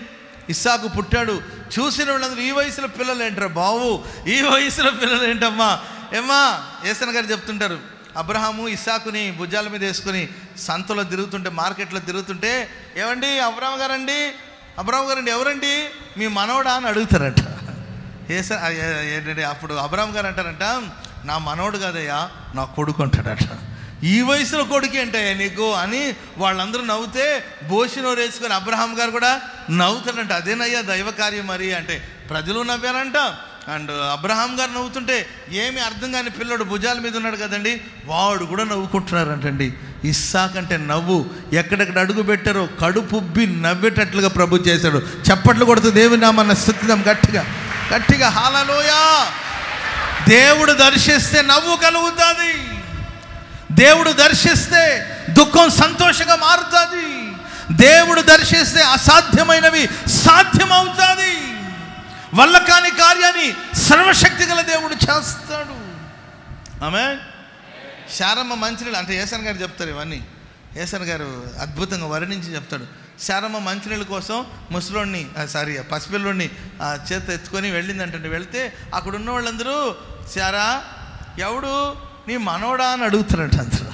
ఇస్సాకు పుట్టాడు, చూసిన వాళ్ళందరూ ఈ వయసులో పిల్లలు ఏంటరా బావు, ఈ వయసులో పిల్లలు ఏంటమ్మా, ఏమ్మా ఏసన్న గారు చెప్తుంటారు, అబ్రహాము ఇస్సాకుని భుజాల మీద వేసుకుని సంతలో తిరుగుతుంటే, మార్కెట్లో తిరుగుతుంటే, ఏమండి అబ్రహాం గారండి ఎవరండి, మీ మనవడా అని అడుగుతారట. ఏంటంటే అప్పుడు అబ్రహాం గారు అంటారంట, నా మనవడు కాదయ్యా, నా కొడుకు అంటాడట. ఈ వయసులో కొడుకు ఏంటయ్యా నీకు అని వాళ్ళందరూ నవ్వుతే బోసినోరు వేసుకొని అబ్రహాం గారు కూడా నవ్వుతాడంట. అదేనయ్యా దైవ కార్యం మరి అంటే ప్రజలు నవ్వారంట. అండ్ అబ్రహాం గారు నవ్వుతుంటే ఏమి అర్థం కాని పిల్లడు భుజాల మీద ఉన్నాడు కదండి, వాడు కూడా నవ్వుకుంటున్నారంటండి. ఇస్సాకంటే నవ్వు ఎక్కడెక్కడ అడుగు పెట్టారో కడుపుబ్బి నవ్వేటట్లుగా ప్రభు చేశాడు. చప్పట్లు కొడుతూ దేవుని నామన్న స్తుతిద్దాం గట్టిగా హల్లెలూయా. దేవుడు దర్శిస్తే నవ్వు కలుగుతుంది, దేవుడు దర్శిస్తే దుఃఖం సంతోషంగా మారుతుంది, దేవుడు దర్శిస్తే అసాధ్యమైనవి సాధ్యమవుతుంది, వల్ల కాని కార్యాన్ని సర్వశక్తి గల దేవుడు చేస్తాడు. ఆమేన్. శారమ్మ మంచినీళ్ళు అంటే ఏసన్ గారు చెప్తారు, ఇవన్నీ ఏసన్ గారు అద్భుతంగా వర్ణించి చెప్తాడు. శారమ్మ మంచినీళ్ళ కోసం ముసలోడిని పసిపిల్లోడిని చేత ఎత్తుకొని వెళ్ళిందంటే, వెళ్తే అక్కడ ఉన్న వాళ్ళందరూ శారా ఎవడు నీ మనవడా అని అడుగుతారంట. అందరూ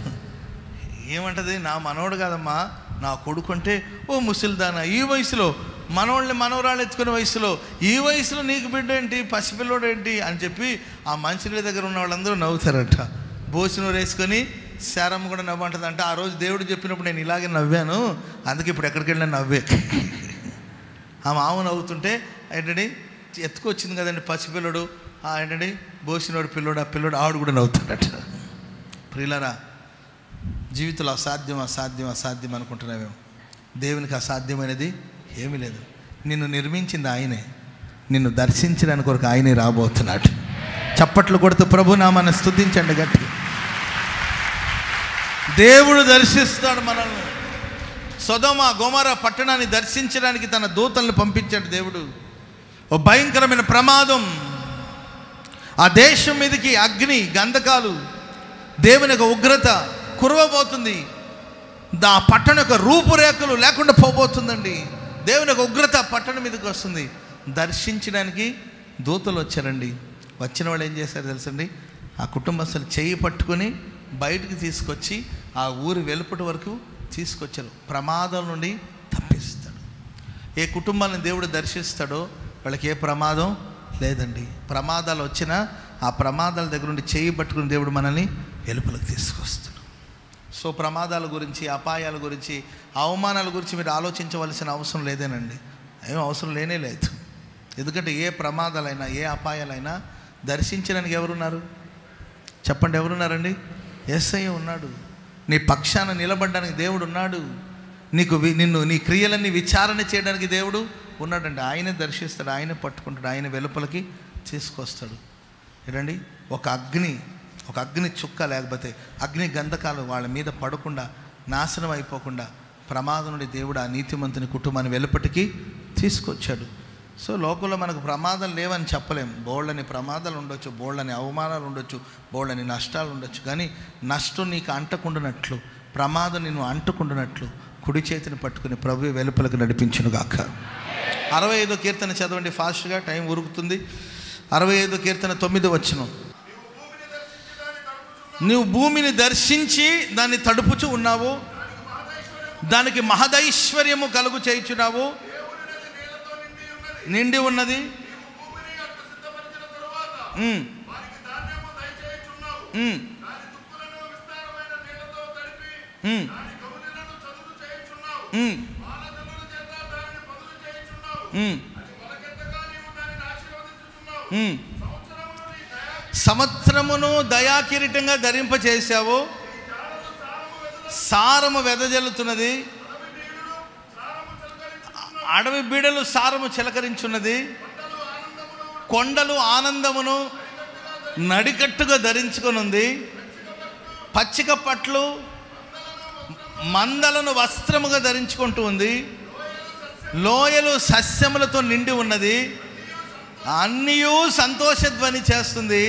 ఏమంటది, నా మనవడు కాదమ్మా నా కొడుకు అంటే, ఓ ముసలిదానా ఈ వయసులో మనవరాళ్ళు ఎత్తుకునే వయసులో, ఈ వయసులో నీకు బిడ్డ ఏంటి, పసిపిల్లోడు ఏంటి అని చెప్పి ఆ మంచినీళ్ళ దగ్గర ఉన్న వాళ్ళందరూ నవ్వుతారట. బోసినూరు వేసుకొని శారమ్మ కూడా నవ్వంటుంది. అంటే ఆ రోజు దేవుడు చెప్పినప్పుడు నేను ఇలాగే నవ్వాను, అందుకే ఇప్పుడు ఎక్కడికి వెళ్ళినా నవ్వే. ఆ మామ నవ్వుతుంటే ఏంటండి ఎత్తుకొచ్చింది కదండి పసిపిల్లడు, ఏంటండి బోసినోడు పిల్లోడు, ఆ పిల్లోడు ఆవిడ కూడా నవ్వుతాడట. ప్రియులారా, జీవితంలో అసాధ్యం అనుకుంటున్నావేమో. దేవునికి అసాధ్యమైనది ఏమీ లేదు. నిన్ను నిర్మించింది ఆయనే, నిన్ను దర్శించడానికి కొరకు ఆయనే రాబోతున్నాడు. చప్పట్లు కొడుతూ ప్రభునామాన్ని స్తుతించండి గట్టి. దేవుడు దర్శిస్తాడు మనల్ని. సొదొమ గొమొర పట్టణాన్ని దర్శించడానికి తన దూతల్ని పంపించాడు దేవుడు. ఓ భయంకరమైన ప్రమాదం, ఆ దేశం మీదకి అగ్ని గంధకాలు, దేవుని యొక్క ఉగ్రత కురవబోతుంది. ఆ పట్టణం యొక్క రూపురేఖలు లేకుండా పోబోతుందండి. దేవుని యొక్క ఉగ్రత పట్టణం మీదకి వస్తుంది. దర్శించడానికి దూతలు వచ్చారండి. వచ్చిన వాళ్ళు ఏం చేశారు తెలుసండి? ఆ కుటుంబస్తులు చేయి పట్టుకొని బయటికి తీసుకొచ్చి ఆ ఊరి వెలుపటి వరకు తీసుకొచ్చారు. ప్రమాదం నుండి తప్పిస్తాడు. ఏ కుటుంబాన్ని దేవుడు దర్శిస్తాడో వాళ్ళకి ఏ ప్రమాదం లేదండి. ప్రమాదాలు వచ్చినా ఆ ప్రమాదాల దగ్గర నుండి చేయి పట్టుకుని దేవుడు మనల్ని వెలుపలకు తీసుకొస్తాడు. సో ప్రమాదాల గురించి, అపాయాల గురించి, అవమానాల గురించి మీరు ఆలోచించవలసిన అవసరం లేదేనండి. ఏం అవసరం లేనే లేదు. ఎందుకంటే ఏ ప్రమాదాలైనా, ఏ అపాయాలైనా దర్శించడానికి ఎవరున్నారు చెప్పండి? ఎవరున్నారండి? యేసయ్య ఉన్నాడు. నీ పక్షాన నిలబడడానికి దేవుడు ఉన్నాడు. నిన్ను నీ క్రియలన్నీ విచారణ చేయడానికి దేవుడు ఉన్నాడండి. ఆయనే దర్శిస్తాడు, ఆయనే పట్టుకుంటాడు, ఆయన వెలుపలకి తీసుకొస్తాడు. ఏంటండి, ఒక అగ్ని చుక్క లేకపోతే అగ్ని గంధకాలు వాళ్ళ మీద పడకుండా, నాశనం అయిపోకుండా ప్రమాదం నుండి దేవుడు ఆ నీతిమంతుని కుటుంబాన్ని వెలుపటికి తీసుకొచ్చాడు. సో లోకంలో మనకు ప్రమాదాలు లేవని చెప్పలేం. బోళ్ళని ప్రమాదాలు ఉండొచ్చు, బోళ్ళని అవమానాలు ఉండొచ్చు, బోళ్ళని నష్టాలు ఉండొచ్చు. కానీ నష్టం నీకు అంటకుండానట్లు, ప్రమాదం నిన్ను అంటకుండానట్లు కుడి చేతిని పట్టుకుని ప్రభువే వెలుపలకు నడిపించునుగాక. 65వ కీర్తన చదవండి ఫాస్ట్గా, టైం ఉరుకుతుంది. 65వ కీర్తన 9వ వచనం. నువ్వు భూమిని దర్శించి దాన్ని తడుపుచు ఉన్నావు, దానికి మహదైశ్వర్యము కలుగు చేయుచున్నావు, నిండి ఉన్నది. సంవత్సరమును దయాకిరీటంగా ధరింపచేసావు, సారము వెదజల్లుతున్నది, అడవి బీడలు సారము చిలకరించున్నది, కొండలు ఆనందమును నడికట్టుగా ధరించుకొనుంది, పచ్చిక పట్లు మందలను వస్త్రముగా ధరించుకుంటూ ఉంది, లోయలు సస్యములతో నిండి ఉన్నది, అన్నియు సంతోషధ్వని చేస్తుంది,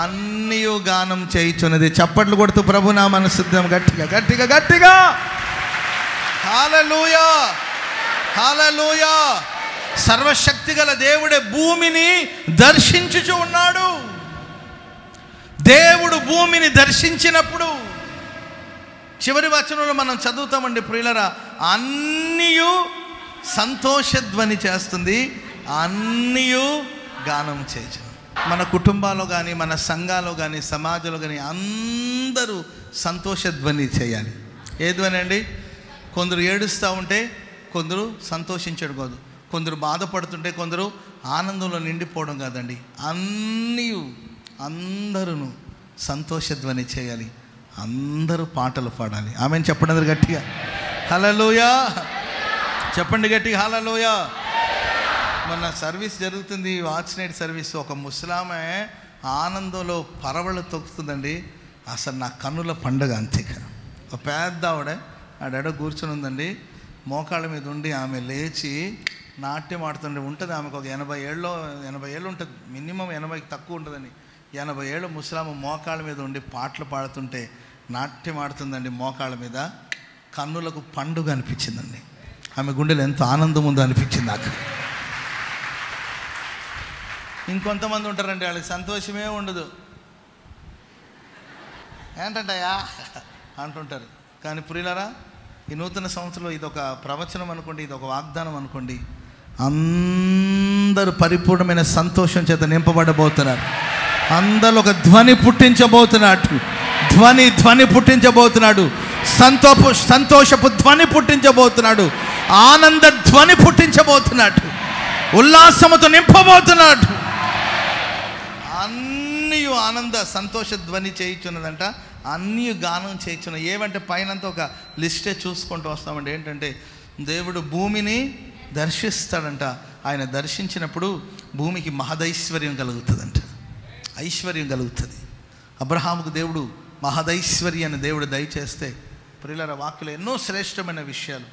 అన్నియు గానం చేయుచున్నది. చప్పట్లు కొడుతూ ప్రభునామాన్ని సిద్ధం గట్టిగా గట్టిగా గట్టిగా హల్లెలూయా హల్లెలూయా. సర్వశక్తి గల దేవుడే భూమిని దర్శించుచు ఉన్నాడు. దేవుడు భూమిని దర్శించినప్పుడు చివరి వచనంలో మనం చదువుతామండి ప్రియులరా, అన్నియు సంతోషధ్వని చేస్తుంది, అన్నియు గానం చేయుచున్నది. మన కుటుంబాల్లో కానీ, మన సంఘాల్లో కానీ, సమాజంలో కానీ అందరూ సంతోషధ్వని చేయాలి. ఏ ధ్వని అండి? కొందరు ఏడుస్తూ ఉంటే కొందరు సంతోషించడం కాదు, కొందరు బాధపడుతుంటే కొందరు ఆనందంలో నిండిపోవడం కాదండి. అందరూ సంతోషధ్వని చేయాలి, అందరూ పాటలు పాడాలి. ఆమెను చెప్పండి గట్టిగా హల్లెలూయా చెప్పండి గట్టిగా హల్లెలూయా. మొన్న సర్వీస్ జరుగుతుంది, వాచ్ నైట్ సర్వీస్. ఒక ముసలామె ఆనందంలో పరవళ్ళు తొక్కుతుందండి. అసలు నా కన్నుల పండుగ అంతేగా. ఒక పెద్ద ఆవిడ కూర్చొని ఉందండి. మోకాళ్ళ మీద ఉండి ఆమె లేచి నాట్యం ఆడుతుండే ఉంటుంది. ఆమెకు ఒక 80 ఏళ్ళు ఉంటుంది, మినిమం 80కి తక్కువ ఉంటుందండి. 80 ఏళ్ళు ముసలామ మోకాళ్ళ మీద ఉండి పాటలు పాడుతుంటే నాట్యం ఆడుతుందండి. మోకాళ్ళ మీద కన్నులకు పండుగ అనిపించిందండి. ఆమె గుండెలో ఎంతో ఆనందం ఉందో అనిపించింది నాకు. ఇంకొంతమంది ఉంటారండి, వాళ్ళకి సంతోషమే ఉండదు. ఏంటంటయా అంటుంటారు. కానీ ప్రియులారా, ఈ నూతన సంవత్సరంలో ఇదొక ప్రవచనం అనుకోండి, ఇదొక వాగ్దానం అనుకోండి. అందరూ పరిపూర్ణమైన సంతోషం చేత నింపబడబోతున్నారు. అందరూ ఒక ధ్వని పుట్టించబోతున్నాడు. ధ్వని పుట్టించబోతున్నాడు. సంతోషపు ధ్వని పుట్టించబోతున్నాడు. ఆనంద ధ్వని పుట్టించబోతున్నాడు. ఉల్లాసముతో నింపబోతున్నాడు. అన్నీ ఆనంద సంతోష ధ్వని చేయించున్నదంట, అన్నీ గానం చేయించున్నది. ఏమంటే పైనంతా ఒక లిస్టే చూసుకుంటూ వస్తామండి. ఏంటంటే దేవుడు భూమిని దర్శిస్తాడంట. ఆయన దర్శించినప్పుడు భూమికి మహదైశ్వర్యం కలుగుతుందంట, ఐశ్వర్యం కలుగుతుంది. అబ్రహాముకు దేవుడు మహదైశ్వర్యాన్ని దేవుడు దయచేస్తే ప్రియులారా, వాక్యలో ఎన్నో శ్రేష్టమైన విషయాలు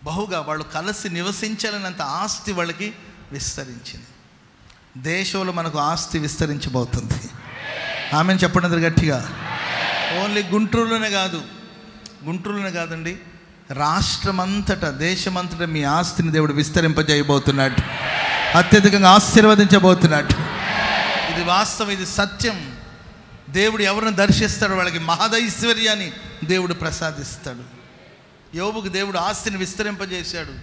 బహుగా వాళ్ళు కలిసి నివసించాలన్నంత ఆస్తి వాళ్ళకి విస్తరించింది. దేశంలో మనకు ఆస్తి విస్తరించబోతుంది. ఆమెను చెప్పండి గట్టిగా. ఓన్లీ గుంటూరులోనే కాదండి, రాష్ట్రమంతటా, దేశమంతటా మీ ఆస్తిని దేవుడు విస్తరింపజేయబోతున్నాడు, అత్యధికంగా ఆశీర్వదించబోతున్నాడు. ఇది వాస్తవం, ఇది సత్యం. దేవుడు ఎవరిని దర్శిస్తాడో వాళ్ళకి మహదైశ్వర్యాన్ని దేవుడు ప్రసాదిస్తాడు. యోబుకు దేవుడు ఆస్తిని విస్తరింపజేశాడు.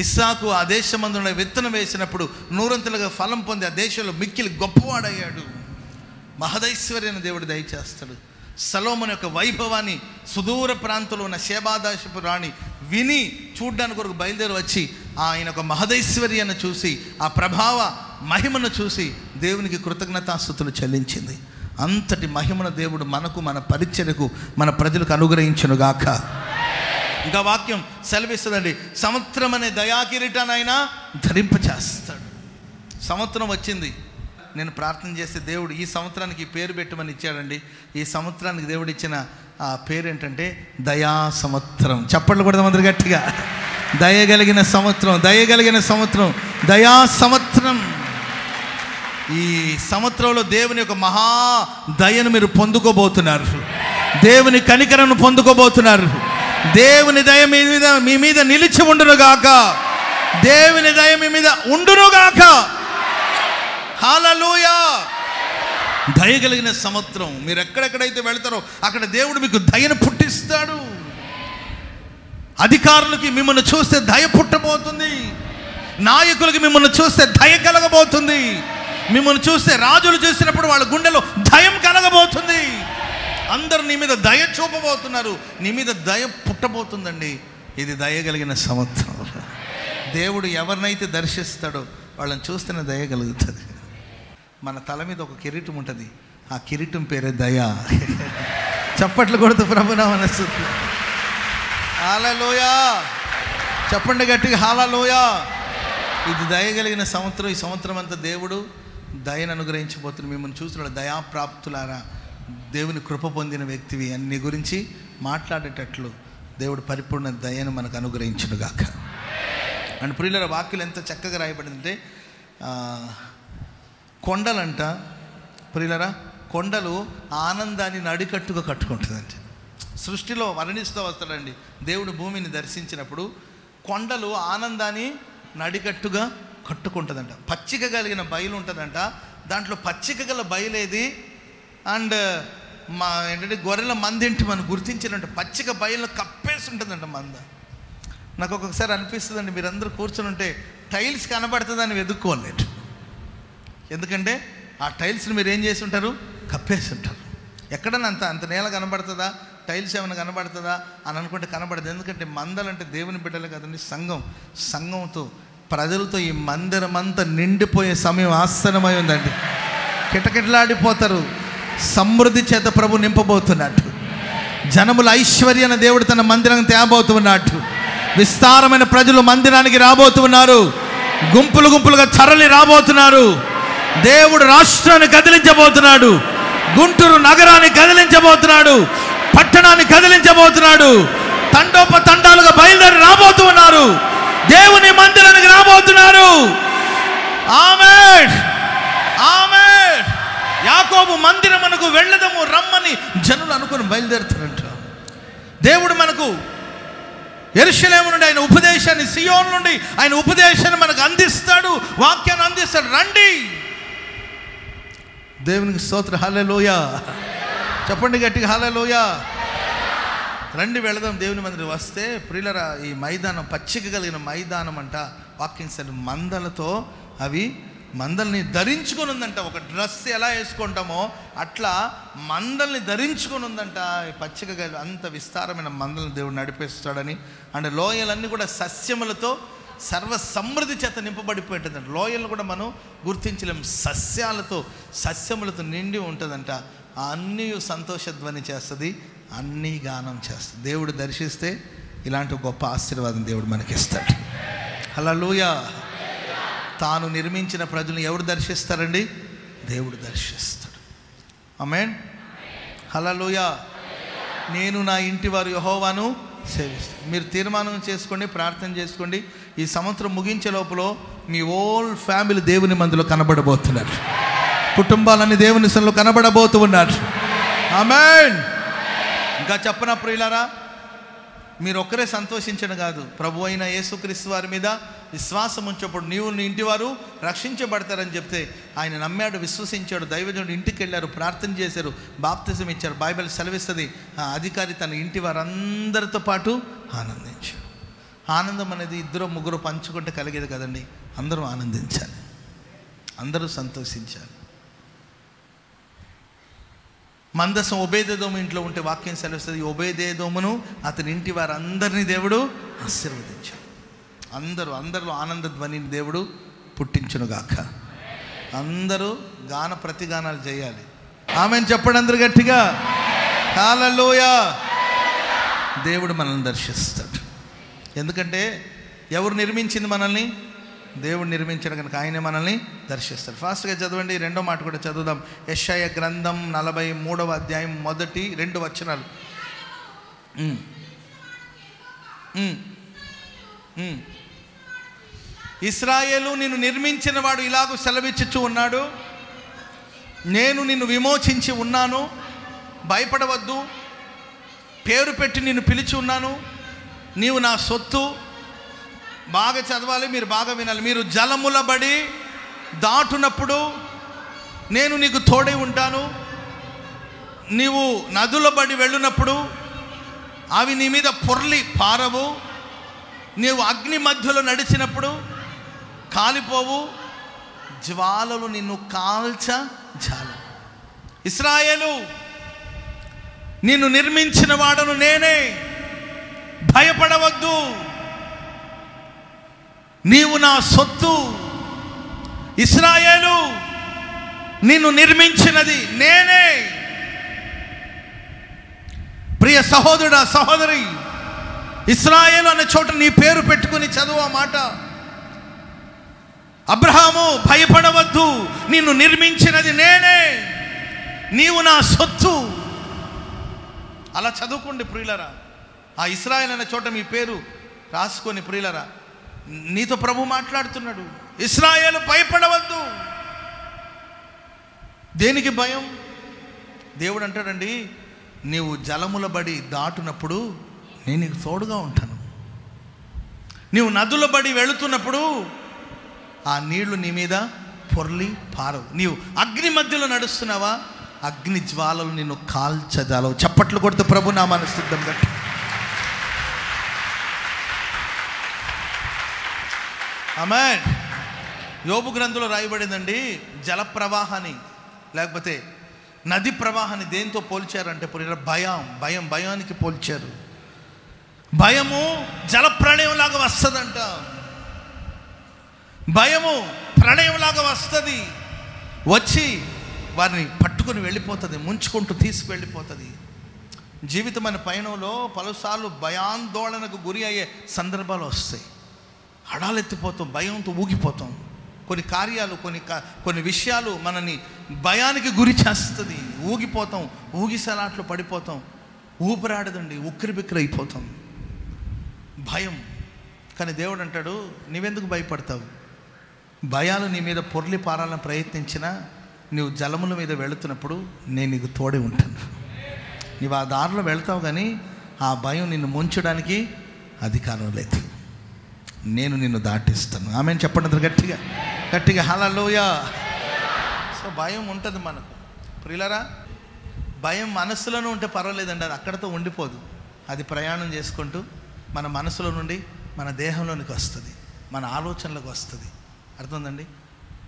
ఇస్సాకు ఆ దేశమందున విత్తనం వేసినప్పుడు నూరంతలుగా ఫలం పొంది ఆ దేశంలో మిక్కిలి గొప్పవాడయ్యాడు. మహదైశ్వర్యాన్ని దేవుడు దయచేస్తాడు. సొలొమోను యొక్క వైభవాన్ని సుదూర ప్రాంతంలో ఉన్న షేబాదాషపు రాణి విని చూడ్డానికి కొరకు బయలుదేరి వచ్చి ఆయన ఒక మహదైశ్వర్యాన్ని చూసి, ఆ ప్రభావ మహిమను చూసి దేవునికి కృతజ్ఞతాస్తుతులు చెల్లించింది. అంతటి మహిమను దేవుడు మనకు, మన పరిచర్యకు, మన ప్రజలకు అనుగ్రహించునుగాక. ఇంకా వాక్యం సెలవిస్తుందండి, సంవత్సరం అనే దయాకిరీటాన్ని ఆయన ధరింపచేస్తాడు. సంవత్సరం వచ్చింది, నేను ప్రార్థన చేస్తే దేవుడు ఈ సంవత్సరానికి ఈ పేరు పెట్టమని ఇచ్చాడండి. ఈ సంవత్సరానికి దేవుడు ఇచ్చిన ఆ పేరు ఏంటంటే దయా సంవత్సరం. చప్పట్లు కూడా అందరూ గట్టిగా. దయగలిగిన సంవత్సరం, దయగలిగిన సంవత్సరం, దయా సంవత్సరం. ఈ సంవత్సరంలో దేవుని యొక్క మహా దయను మీరు పొందుకోబోతున్నారు. దేవుని కనికరను పొందుకోబోతున్నారు. దేవుని దయ మీ మీద నిలిచి ఉండునుగాక. దేవుని దయ మీ మీద ఉండునుగాక. హల్లెలూయా. దయగలిగిన సంవత్సరం. మీరు ఎక్కడెక్కడైతే వెళతారో అక్కడ దేవుడు మీకు దయను పుట్టిస్తాడు. అధికారులకి మిమ్మల్ని చూస్తే దయ పుట్టబోతుంది. నాయకులకి మిమ్మల్ని చూస్తే దయ కలగబోతుంది. మిమ్మల్ని చూస్తే రాజులు చూసినప్పుడు వాళ్ళ గుండెలో దయం కలగబోతుంది. అందరూ నీ మీద దయ చూపబోతున్నారు. నీ మీద దయ పుట్టబోతుందండి. ఇది దయగలిగిన సంవత్సరం. దేవుడు ఎవరినైతే దర్శిస్తాడో వాళ్ళని చూస్తేనే దయ కలుగుతుంది. మన తల మీద ఒక కిరీటం ఉంటుంది, ఆ కిరీటం పేరే దయ. చప్పట్లు కొడుతూ ప్రభునామమున స్తుతి. హల్లెలూయా. చెప్పండి గట్టిగా, హల్లెలూయా. ఇది దయగలిగిన సంవత్సరం. ఈ సంవత్సరం అంతా దేవుడు దయను అనుగ్రహించబోతున్నారు. మిమ్మల్ని చూస్తున్నాడు. దయాప్రాప్తులారా, దేవుని కృప పొందిన వ్యక్తివి అన్ని గురించి మాట్లాడేటట్లు దేవుడు పరిపూర్ణ దయను మనకు అనుగ్రహించునుగాక. అండ్ ప్రియుల వాక్యులు ఎంత చక్కగా రాయబడిందంటే, కొండలంట ప్రియులరా, కొండలు ఆనందాన్ని నడికట్టుగా కట్టుకుంటుందంట. సృష్టిలో వర్ణిస్తూ వస్తాడండి దేవుడు భూమిని దర్శించినప్పుడు కొండలు ఆనందాన్ని నడికట్టుగా కట్టుకుంటుందంట. పచ్చిక కలిగిన బయలు ఉంటుందంట. దాంట్లో పచ్చిక గల బయలేది అండ్ ఏంటంటే గొర్రెల మందేంటి మనం గుర్తించినట్టు పచ్చిక బయలు కప్పేసి ఉంటుందంట మంద. నాకు ఒక్కొక్కసారి అనిపిస్తుందండి, మీరందరూ కూర్చొని ఉంటే టైల్స్ కనబడుతుందని వెతుక్కోలేదు. ఎందుకంటే ఆ టైల్స్ని మీరు ఏం చేసి ఉంటారు, కప్పేసి ఉంటారు. ఎక్కడన్నా అంత నేల కనబడుతుందా, టైల్స్ ఏమైనా కనబడుతుందా అని అనుకుంటే కనబడదు. ఎందుకంటే మందలంటే దేవుని బిడ్డలు కదండి, సంఘంతో ప్రజలతో ఈ మందిరం అంతా నిండిపోయే సమయం ఆసన్నమై ఉందండి. కిటకిటలాడిపోతారు. సమృద్ధి చేత ప్రభు నింపబోతున్నాడు. జనముల ఐశ్వర్యాన్ని దేవుడు తన మందిరం తేబోతున్నాడు. విస్తారమైన ప్రజలు మందిరానికి రాబోతున్నారు. గుంపులు గుంపులుగా తరలి రాబోతున్నారు. దేవుడు రాష్ట్రాన్ని కదిలించబోతున్నాడు. గుంటూరు నగరాన్ని కదిలించబోతున్నాడు. పట్టణాన్ని కదిలించబోతున్నాడు. తండోపతండాలుగా బయలుదేరి రాబోతున్నారు. దేవుని మందిరానికి రాబోతున్నారు. ఆమేన్, ఆమేన్. యాకోబు మందిరమునకు వెళ్ళదము రమ్మని జనులు అనుకుని బయలుదేరుతారంట. దేవుడు మనకు యెరూషలేము నుండి ఆయన ఉపదేశాన్ని, సియోను నుండి ఆయన ఉపదేశాన్ని మనకు అందిస్తాడు, వాక్యాన్ని అందిస్తాడు. రండి, దేవునికి స్తోత్రం. హల్లెలూయా. చెప్పండి గట్టిగా, హల్లెలూయా. రండి వెళదాం దేవుని మందిరం. వస్తే ప్రియులరా, ఈ మైదానం పచ్చిక కలిగిన మైదానం అంట. వాక్యం సరే మందలతో అవి మందల్ని ధరించుకొని ఉందంట. ఒక డ్రెస్ ఎలా వేసుకుంటామో అట్లా మందల్ని ధరించుకొని ఉందంట. పచ్చిక అంత విస్తారమైన మందలను దేవుడు నడిపిస్తాడని. అంటే లోయలన్నీ కూడా సస్యములతో సర్వ సమృద్ధి చేత నింపబడిపోయింటుందంట. లోయలను కూడా మనం గుర్తించలేం. సస్యములతో నిండి ఉంటుందంట. అన్నీ సంతోషధ్వని చేస్తుంది, అన్నీ గానం చేస్తుంది. దేవుడు దర్శిస్తే ఇలాంటి గొప్ప ఆశీర్వాదం దేవుడు మనకిస్తాడు. హల్లెలూయా. తాను నిర్మించిన ప్రజలను ఎవరు దర్శిస్తారండి? దేవుడు దర్శిస్తాడు. ఆమేన్. హల్లెలూయా. నేను నా ఇంటి వారు యెహోవాను సేవిస్తాను. మీరు తీర్మానం చేసుకోండి, ప్రార్థన చేసుకోండి. ఈ సంవత్సరం ముగించే లోపల మీ ఓల్ ఫ్యామిలీ దేవుని మందిలో కనబడబోతున్నారు. కుటుంబాలన్నీ దేవుని సన్నిధిలో కనబడబోతూ ఉన్నారు. ఆమేన్. ఇంకా చెప్పనా ప్రియులారా, మీరు ఒక్కరే సంతోషించడం కాదు, ప్రభు అయిన యేసుక్రీస్తు వారి మీద విశ్వాసం ఉంచేప్పుడు నీవు నీ ఇంటి వారు రక్షించబడతారని చెప్తే ఆయన నమ్మాడు, విశ్వసించాడు. దైవజనుడు ఇంటికి వెళ్ళారు, ప్రార్థన చేశారు, బాప్తిజం ఇచ్చారు. బైబిల్ సెలవిస్తుంది, ఆ అధికారి తన ఇంటి వారందరితో పాటు ఆనందించాడు. ఆనందం అనేది ఇద్దరు ముగ్గురు పంచుకుంటే కలిగేది కదండి. అందరూ ఆనందించాలి, అందరూ సంతోషించాలి. మందసం ఒబేదేదోము ఇంట్లో ఉంటే వాక్యం సెలవుస్తుంది, ఒబేదేదోమును అతని ఇంటి వారందరినీ దేవుడు ఆశీర్వదించాడు. అందరిలో ఆనంద ధ్వనిని దేవుడు పుట్టించునుగాక. అందరూ గాన ప్రతిగానాలు చేయాలి. ఆమెను చెప్పండి అందరు గట్టిగా. హల్లెలూయా. దేవుడు మనల్ని దర్శిస్తాడు. ఎందుకంటే ఎవరు నిర్మించింది మనల్ని? దేవుడు నిర్మించాడు కనుక ఆయనే మనల్ని దర్శిస్తాడు. ఫాస్ట్గా చదవండి, రెండో మాట కూడా చదువుదాం. యెషయా గ్రంథం 43వ అధ్యాయం 1-2 వచనాలు. ఇశ్రాయేలు, నిన్ను నిర్మించిన వాడు ఇలాగూ సెలవిచ్చుచూ ఉన్నాడు, నేను నిన్ను విమోచించి ఉన్నాను, భయపడవద్దు, పేరు పెట్టి నిన్ను పిలిచి ఉన్నాను, నీవు నా సొత్తు. బాగా చదవాలి, మీరు బాగా వినాలి. మీరు జలముల బడి దాటునప్పుడు నేను నీకు తోడై ఉంటాను, నీవు నదుల బడి వెళ్ళినప్పుడు అవి నీ మీద పొర్లి పారవు, నీవు అగ్ని మధ్యలో నడిచినప్పుడు కాలిపోవు, జ్వాలలు నిన్ను కాల్చజాలు. ఇశ్రాయేలు, నిన్ను నిర్మించిన వాడను నేనే, భయపడవద్దు, నీవు నా సొత్తు. ఇశ్రాయేలు, నిన్ను నిర్మించినది నేనే. ప్రియ సహోదరుడా, సహోదరి, ఇశ్రాయేలు అనే చోట నీ పేరు పెట్టుకుని చదువు ఆ మాట. అబ్రహాము, భయపడవద్దు, నిన్ను నిర్మించినది నేనే, నీవు నా సొత్తు. అలా చదువుకోండి ప్రియులరా. ఆ ఇశ్రాయేలు అనే చోట మీ పేరు రాసుకొని ప్రియులరా, నీతో ప్రభు మాట్లాడుతున్నాడు. ఇశ్రాయేలు, భయపడవద్దు. దేనికి భయం? దేవుడు అంటాడండి, నీవు జలముల బడి దాటునప్పుడు నేను నీకు తోడుగా ఉంటాను, నీవు నదుల బడి వెళుతున్నప్పుడు ఆ నీళ్లు నీ మీద పొర్లి పారవు, నీవు అగ్ని మధ్యలో నడుస్తున్నావా, అగ్ని జ్వాలలు నిన్ను కాల్చజాలవు. చప్పట్లు కొడితే ప్రభు నామాన్ని సిద్ధం కట్టి. ఆమేన్. యోబు గ్రంథంలో రాయబడిందండి, జల ప్రవాహాన్ని లేకపోతే నది ప్రవాహాన్ని దేంతో పోల్చారంటే భయానికి పోల్చారు. భయము జల ప్రళయంలాగా వస్తుందంట. భయము ప్రళయంలాగా వస్తుంది, వచ్చి వారిని పట్టుకుని వెళ్ళిపోతుంది, ముంచుకుంటూ తీసుకువెళ్ళిపోతుంది. జీవితం అనే పయనంలో పలుసార్లు భయాందోళనకు గురి అయ్యే సందర్భాలు వస్తాయి. హడాలెత్తిపోతాం, భయంతో ఊగిపోతాం. కొన్ని కార్యాలు, కొన్ని విషయాలు మనని భయానికి గురి చేస్తుంది. ఊగిపోతాం, ఊగిసలాట్లు పడిపోతాం, ఊపిరాడదండి, ఉక్కిరిబిక్కిరి అయిపోతాం. భయం. కానీ దేవుడు అంటాడు, నీవెందుకు భయపడతావు? భయాలు నీ మీద పొర్లి పారాలని ప్రయత్నించినా నువ్వు జలముల మీద వెళుతున్నప్పుడు నేను నీకు తోడే ఉంటాను. నీవు ఆ దారిలో వెళ్తావు, కానీ ఆ భయం నిన్ను ముంచడానికి అధికారం లేదు. నేను నిన్ను దాటిస్తాను. ఆమెను చెప్పండి గట్టిగా గట్టిగా. హల్లెలూయా. సో భయం ఉంటుంది మనకు ప్రియులారా. భయం మనసులోనే ఉంటే పర్వాలేదండి, అది అక్కడితో ఉండిపోదు. అది ప్రయాణం చేసుకుంటూ మన మనసులో నుండి మన దేహంలోనికి వస్తుంది, మన ఆలోచనలకు వస్తుంది. అర్థమైందండి?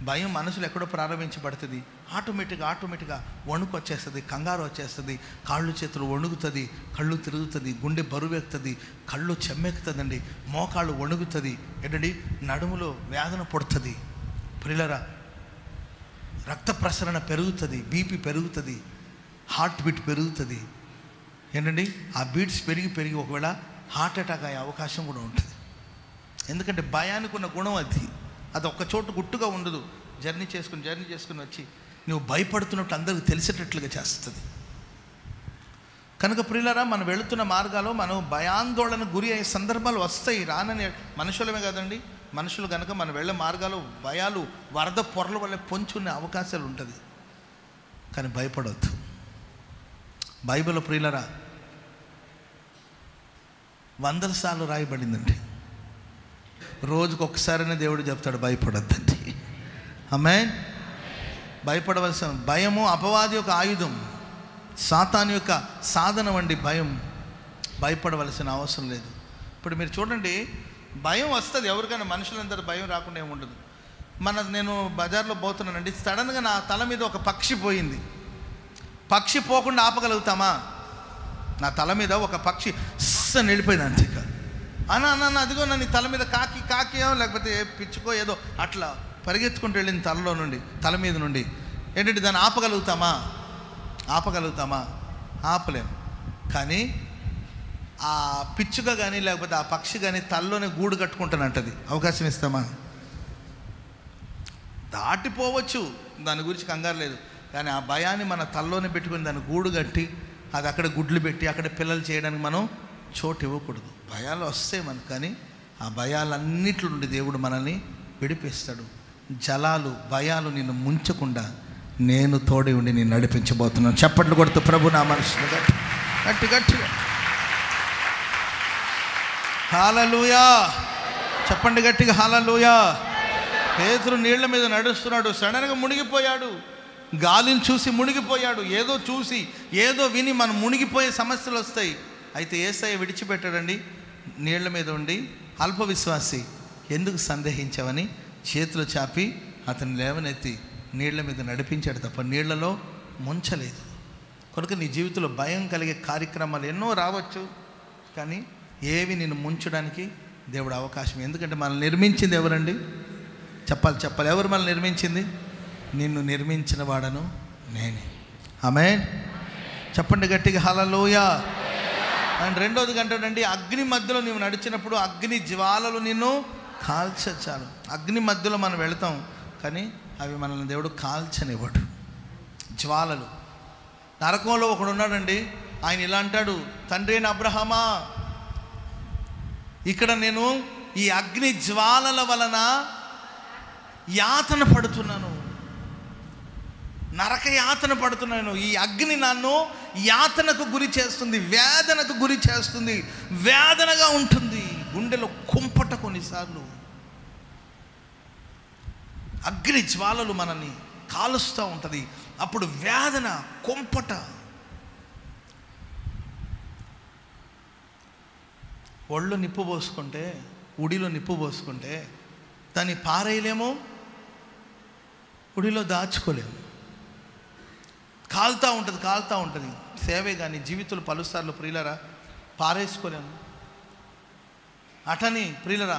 భయం మనసులో ఎక్కడో ప్రారంభించబడుతుంది, ఆటోమేటిక్గా వణుకు వచ్చేస్తుంది, కంగారు వచ్చేస్తుంది, కాళ్ళు చేతులు వణుకుతుంది, కళ్ళు తిరుగుతుంది, గుండె బరువెక్కుతుంది, కళ్ళు చెమ్మెక్కుతుందండి, మోకాళ్ళు వణుకుతుంది, ఏంటండి నడుములో వేదన పుడుతుంది, ప్రియులారా రక్త ప్రసరణ పెరుగుతుంది, బీపీ పెరుగుతుంది, హార్ట్ బీట్ పెరుగుతుంది, ఏంటండి ఆ బీట్స్ పెరిగి ఒకవేళ హార్ట్ అటాక్ అయ్యే అవకాశం కూడా ఉంటుంది. ఎందుకంటే భయానికి ఉన్న గుణం అది ఒక్క చోటు గుట్టుగా ఉండదు. జర్నీ చేసుకుని వచ్చి నువ్వు భయపడుతున్నట్టు అందరికీ తెలిసేటట్లుగా చేస్తుంది. కనుక ప్రియులారా, మనం వెళుతున్న మార్గాల్లో మనం భయాందోళన గురి అయ్యే సందర్భాలు వస్తాయి. రానని మనుషులమే కదండి, మనుషులు కనుక మనం వెళ్ళే మార్గాలు భయాలు వరద పొరల వల్ల పొంచుకునే అవకాశాలు ఉంటుంది. కానీ భయపడవద్దు. బైబిల్ ప్రియులారా 100 సార్లు రాయబడిందండి. రోజుకు ఒక్కసారైనా దేవుడు చెప్తాడు భయపడొద్దండి. ఆమేన్. భయపడవలసిన భయము అపవాది యొక్క ఆయుధం, సాతాను యొక్క సాధనం అండి భయం. భయపడవలసిన అవసరం లేదు. ఇప్పుడు మీరు చూడండి, భయం వస్తుంది ఎవరికైనా, మనుషులందరూ భయం రాకుండా ఏమి ఉండదు. నేను బజార్లో పోతున్నానండి, సడన్గా నా తల మీద ఒక పక్షి పోయింది. పక్షి పోకుండా ఆపగలుగుతామా? నా తల మీద ఒక పక్షి వెళ్ళిపోయింది అంతే. అన్న అదిగో నన్ను తల మీద కాకియో లేకపోతే పిచ్చుకో ఏదో అట్లా పరిగెత్తుకుంటూ వెళ్ళింది తల మీద నుండి. ఏంటంటే దాన్ని ఆపగలుగుతామా? ఆపలేము. కానీ ఆ పిచ్చుక కానీ లేకపోతే ఆ పక్షి కానీ తలలోనే గూడు కట్టుకుంటానంటది, అవకాశం ఇస్తామా? దాటిపోవచ్చు, దాని గురించి కంగారు లేదు. కానీ ఆ భయాన్ని మన తలలోనే పెట్టుకుని దాన్ని గూడు కట్టి అది అక్కడ గుడ్లు పెట్టి అక్కడ పిల్లలు చేయడానికి మనం చోటు ఇవ్వకూడదు. భయాలు వస్తాయి మనకు, కానీ ఆ భయాలన్నిటి నుండి దేవుడు మనల్ని విడిపిస్తాడు. భయాలు నిన్ను ముంచకుండా నేను తోడి ఉండి నేను నడిపించబోతున్నాను. చప్పట్లు కొడుతూ ప్రభు నా మనసులో గట్టిగా హల్లెలూయా చెప్పండి గట్టిగా, హల్లెలూయా. పేతురు నీళ్ల మీద నడుస్తున్నాడు, సడన్గా మునిగిపోయాడు. గాలిని చూసి మునిగిపోయాడు. ఏదో చూసి ఏదో విని మనం మునిగిపోయే సమస్యలు వస్తాయి. అయితే యేసయ్య విడిచిపెట్టాడండి. నీళ్ల మీద ఉండి అల్ప విశ్వాసి ఎందుకు సందేహించావని చేతులు చాపి అతను లేవనెత్తి నీళ్ల మీద నడిపించాడు తప్ప నీళ్లలో ముంచలేదు. కనుక నీ జీవితంలో భయం కలిగే కార్యక్రమాలు ఎన్నో రావచ్చు, కానీ ఏవి నిన్ను ముంచడానికి దేవుడు అవకాశం. ఎందుకంటే మనల్ని నిర్మించింది ఎవరండి? చెప్పాలి. ఎవరు మనల్ని నిర్మించింది? నిన్ను నిర్మించిన వాడను నేనే. ఆమేన్. చెప్పండి గట్టిగా, హల్లెలూయా. అండ్ రెండోది అంటాడండి, అగ్ని మధ్యలో నువ్వు నడిచినప్పుడు అగ్ని జ్వాలలు నిన్ను కాల్చాలు. అగ్ని మధ్యలో మనం వెళతాం, కానీ అవి మనల్ని దేవుడు కాల్చనివ్వడు. జ్వాలలు. నరకంలో ఒకడు ఉన్నాడండి, ఆయన ఇలా అంటాడు, తండ్రి అయిన అబ్రహామా, ఇక్కడ నేను ఈ అగ్ని జ్వాలల వలన యాతన పడుతున్నాను, నరక యాతన పడుతున్నాను. ఈ అగ్ని నన్ను యాతనకు గురి చేస్తుంది, వేదనకు గురి చేస్తుంది, వేదనగా ఉంటుంది, గుండెలో కుంపట. కొన్నిసార్లు అగ్ని జ్వాలలు మనల్ని కాలుస్తూ ఉంటుంది, అప్పుడు వేదన, కుంపట. ఒళ్ళు నిప్పు పోసుకుంటే, ఉడిలో నిప్పు పోసుకుంటే దాన్ని పారేయలేము, ఉడిలో దాచుకోలేము. కాలుతూ ఉంటుంది. సేవే కానీ జీవితంలో పలుసార్లు ప్రియులరా పారేసుకోలేము. అటని ప్రియులరా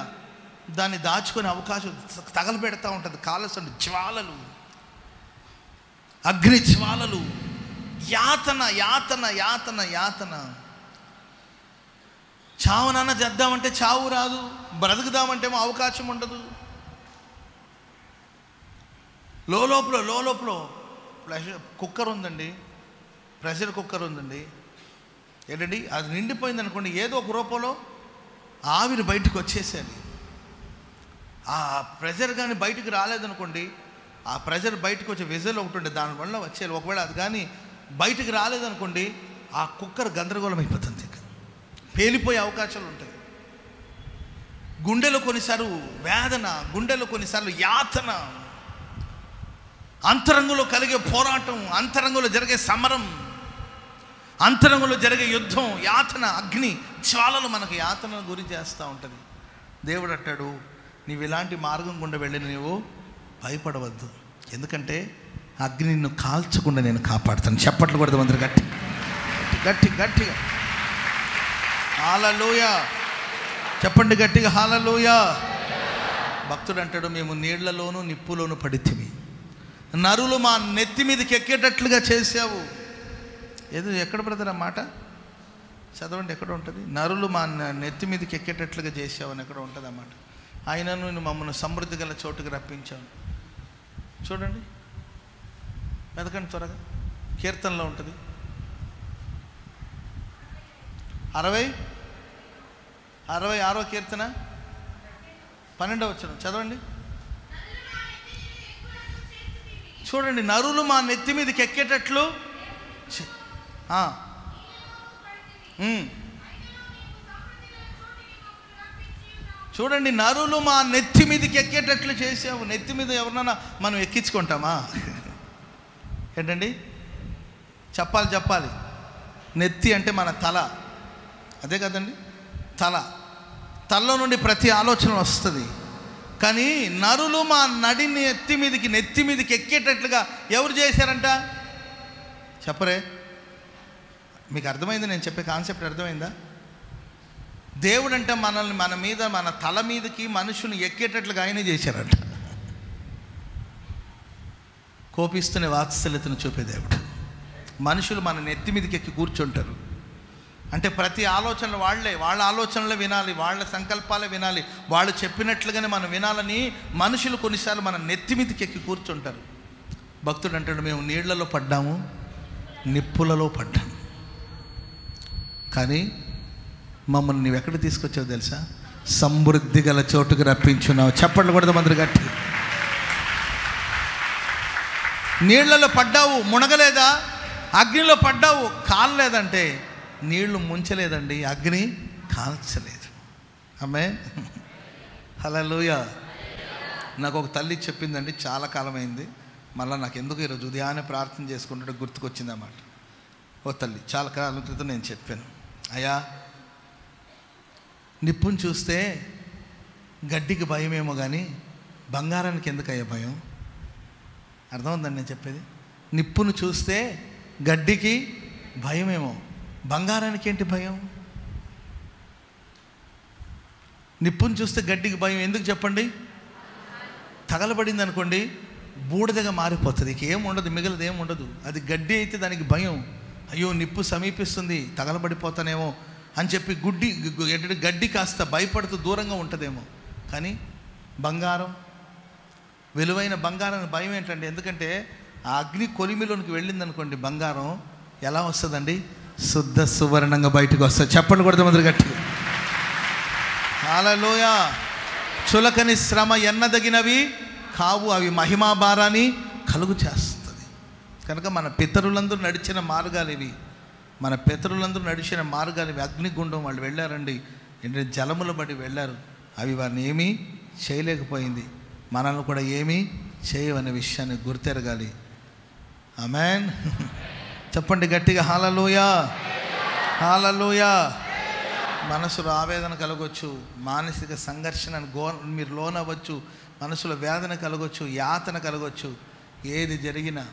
దాన్ని దాచుకునే అవకాశం తగలబెడతా ఉంటుంది. కాలసండి జ్వాలలు, అగ్ని జ్వాలలు, యాతన. చావునన్నా చేద్దామంటే చావు రాదు, బ్రతుకుదామంటేమో అవకాశం ఉండదు. లోపల కుక్కర్ ఉందండి, ప్రెషర్ కుక్కర్ ఉందండి, ఏంటండి అది నిండిపోయింది అనుకోండి, ఏదో ఒక రూపంలో ఆవిరి బయటకు వచ్చేసేది. ఆ ప్రెషర్ కానీ బయటకు రాలేదనుకోండి, ఆ ప్రెషర్ బయటకు వచ్చే విజల్ ఒకటి ఉండే దానివల్ల వచ్చేది. ఒకవేళ అది కానీ బయటకు రాలేదనుకోండి, ఆ కుక్కర్ గందరగోళం అయిపోతుంది, పేలిపోయే అవకాశాలు ఉంటాయి. గుండెలో కొన్నిసార్లు వేదన, గుండెలో కొన్నిసార్లు యాతన, అంతరంగంలో కలిగే పోరాటం, అంతరంగంలో జరిగే సమరం, అంతరంగంలో జరిగే యుద్ధం, యాతన, అగ్ని జ్వాలలు మనకు యాతనను గురి చేస్తూ ఉంటుంది. దేవుడు అంటాడు, నీవు ఇలాంటి మార్గం గుండా వెళ్ళి నీవు భయపడవద్దు, ఎందుకంటే అగ్ని నిన్ను కాల్చకుండా నేను కాపాడుతాను. చప్పట్లు కొడదాం అందరు గట్టి గట్టి గట్టిగా హల్లెలూయా చెప్పండి గట్టిగా హల్లెలూయా. భక్తుడు అంటాడు, మేము నీళ్లలోనూ నిప్పులోనూ పడితిమి, నరులు మా నెత్తి మీదకి ఎక్కేటట్లుగా చేసావు. ఏదో ఎక్కడ బ్రదర్ ఆ మాట చదవండి, ఎక్కడ ఉంటుంది? నరులు మా నెత్తి మీదకి ఎక్కేటట్లుగా చేసావు అని ఎక్కడ ఉంటుంది అన్నమాట. ఆయనను నేను మమ్మల్ని సమృద్ధి గల చోటుకు రప్పించాను. చూడండి, వెతకండి త్వరగా, కీర్తనలో ఉంటుంది. 66వ కీర్తన 12వ వచనం చదవండి. చూడండి, నరులు మా నెత్తి మీదకి ఎక్కేటట్లు చూడండి, నరులు మా నెత్తి మీదకి ఎక్కేటట్లు చేసావు. నెత్తి మీద ఎవరినైనా మనం ఎక్కించుకుంటామా? ఏంటండి చెప్పాలి. నెత్తి అంటే మన తల, అదే కదండి, తలలో నుండి ప్రతి ఆలోచన వస్తుంది. కానీ నరులు మా నెత్తి మీదకి ఎక్కేటట్లుగా ఎవరు చేశారంట? చెప్పరే, మీకు అర్థమైంది? నేను చెప్పే కాన్సెప్ట్ అర్థమైందా? దేవుడు అంటే మనల్ని మన తల మీదకి మనుషుని ఎక్కేటట్లుగా ఆయనే చేశారంట. కోపిస్తున్న వాత్సల్యతను చూపే దేవుడు. మనుషులు మన నెత్తి మీదకి ఎక్కి కూర్చుంటారు. అంటే ప్రతి ఆలోచనలు వాళ్ళ ఆలోచనలు వినాలి, వాళ్ళ సంకల్పాలే వినాలి, వాళ్ళు చెప్పినట్లుగానే మనం వినాలని మనుషులు కొన్నిసార్లు మన నెత్తి మీదకి ఎక్కి కూర్చుంటారు. భక్తుడు అంటాడు, మేము నీళ్లలో పడ్డాము, నిప్పులలో పడ్డాము, కానీ మమ్మల్ని నువ్వు ఎక్కడ తీసుకొచ్చావు తెలుసా? సమృద్ధి గల చోటుకు రప్పించున్నావు. చప్పట్లు కొడదాం అందరు గట్టి. నీళ్లలో పడ్డావు, మునగలేదా? అగ్నిలో పడ్డావు, కాలలేదంటే నీళ్లు ముంచలేదండి, అగ్ని కాల్చలేదు. ఆమేన్ హల్లెలూయా. నాకు ఒక తల్లి చెప్పిందండి, చాలా కాలమైంది, మళ్ళీ నాకు ఎందుకు ఈరోజు ఉదయాన్నే ప్రార్థన చేసుకుంటుంటే గుర్తుకొచ్చింది అన్నమాట. ఓ తల్లి చాలా కాలం క్రితం నేను చెప్పాను, అయ్యా నిప్పును చూస్తే గడ్డికి భయమేమో కానీ బంగారానికి ఎందుకయ్యా భయం? అర్థమవుందండి నేను చెప్పేది? నిప్పును చూస్తే గడ్డికి భయమేమో, బంగారానికి ఏంటి భయం? నిప్పును చూస్తే గడ్డికి భయం ఎందుకు చెప్పండి? తగలబడింది అనుకోండి, బూడిదగా మారిపోతుంది, ఇక ఏం ఉండదు, మిగలదు ఏం ఉండదు. అది గడ్డి అయితే దానికి భయం, అయ్యో నిప్పు సమీపిస్తుంది, తగలబడిపోతానేమో అని చెప్పి గడ్డి కాస్త భయపడుతూ దూరంగా ఉంటుందేమో. కానీ బంగారం, విలువైన బంగారం భయం ఏంటండి? ఎందుకంటే ఆ అగ్ని కొలిమిలోనికి వెళ్ళింది అనుకోండి, బంగారం ఎలా వస్తుందండి? శుద్ధ సువర్ణంగా బయటకు వస్తుంది. చెప్పండి కొడతాం అందరు గట్టి హల్లెలూయా. చులకని శ్రమ ఎన్నదగినవి కావు, అవి మహిమా భారాన్ని కలుగు చేస్తుంది. కనుక మన పితరులందరూ నడిచిన మార్గాలు ఇవి, అగ్నిగుండం వాళ్ళు వెళ్ళారండి, ఏంటంటే జలముల బడి వెళ్ళారు, అవి వారిని ఏమీ చేయలేకపోయింది, మనల్ని కూడా ఏమీ చేయవనే విషయాన్ని గుర్తెరగాలి. ఆమేన్ చెప్పండి గట్టిగా హల్లెలూయా హల్లెలూయా. మనసులో ఆవేదన కలగొచ్చు, మానసిక సంఘర్షణ మీరు లోనవ్వచ్చు, మనసులో వేదన కలగొచ్చు, యాతన కలగొచ్చు. ఏది జరిగినా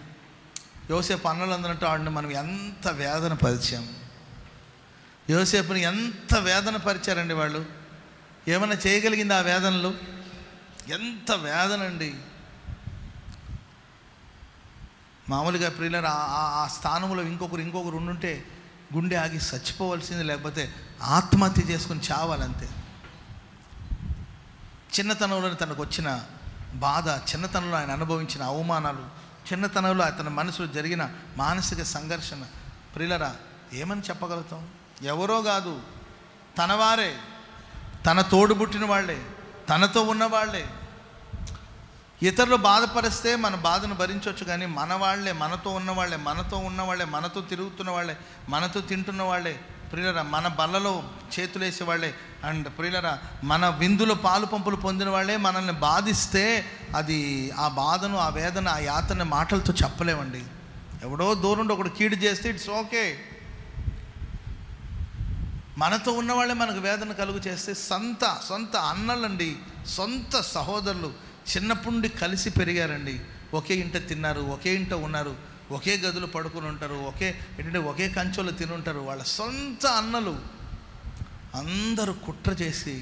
యోసేపు అన్నలందరూ ఆడిని మనం ఎంత వేదన పరిచాము, యోసేపుని ఎంత వేదన పరిచారండి వాళ్ళు. ఏమైనా చేయగలిగింది ఆ వేదనలు? ఎంత వేదన అండి. మామూలుగా ప్రియులారా ఆ స్థానంలో ఇంకొకరు ఉండుంటే గుండె ఆగి చచ్చిపోవలసింది, లేకపోతే ఆత్మహత్య చేసుకుని చావాలంతే. చిన్నతనంలో తనకు వచ్చిన బాధ, చిన్నతనంలో ఆయన అనుభవించిన అవమానాలు, చిన్నతనంలో అతని మనసులో జరిగిన మానసిక సంఘర్షణ, ప్రియులారా ఏమని చెప్పగలుగుతాం? ఎవరో కాదు, తనవారే, తన తోడుబుట్టిన వాళ్ళే, తనతో ఉన్నవాళ్లే. ఇతరులు బాధపరిస్తే మన బాధను భరించవచ్చు, కానీ మన వాళ్ళే, మనతో ఉన్నవాళ్లే, మనతో తిరుగుతున్న వాళ్ళే, మనతో తింటున్న వాళ్ళే, ప్రియులరా మన బల్లలో చేతులేసే వాళ్ళే, అండ్ ప్రియులరా మన విందులో పాలు పంపులు పొందిన వాళ్ళే మనల్ని బాధిస్తే అది ఆ బాధను, ఆ వేదన, ఆ యాతన మాటలతో చెప్పలేమండి. ఎవడో దూరంలో ఒకడు కీడు చేస్తే ఇట్స్ ఓకే, మనతో ఉన్నవాళ్ళే మనకు వేదన కలుగు చేస్తే సొంత అన్నలండి, సొంత సహోదరులు చిన్నప్పటి నుండి కలిసి పెరిగారండి. ఒకే ఇంట తిన్నారు, ఒకే ఇంట ఉన్నారు, ఒకే గదులు పడుకుని ఉంటారు, ఒకే కంచెలో తిని ఉంటారు. వాళ్ళ సొంత అన్నలు అందరూ కుట్ర చేసి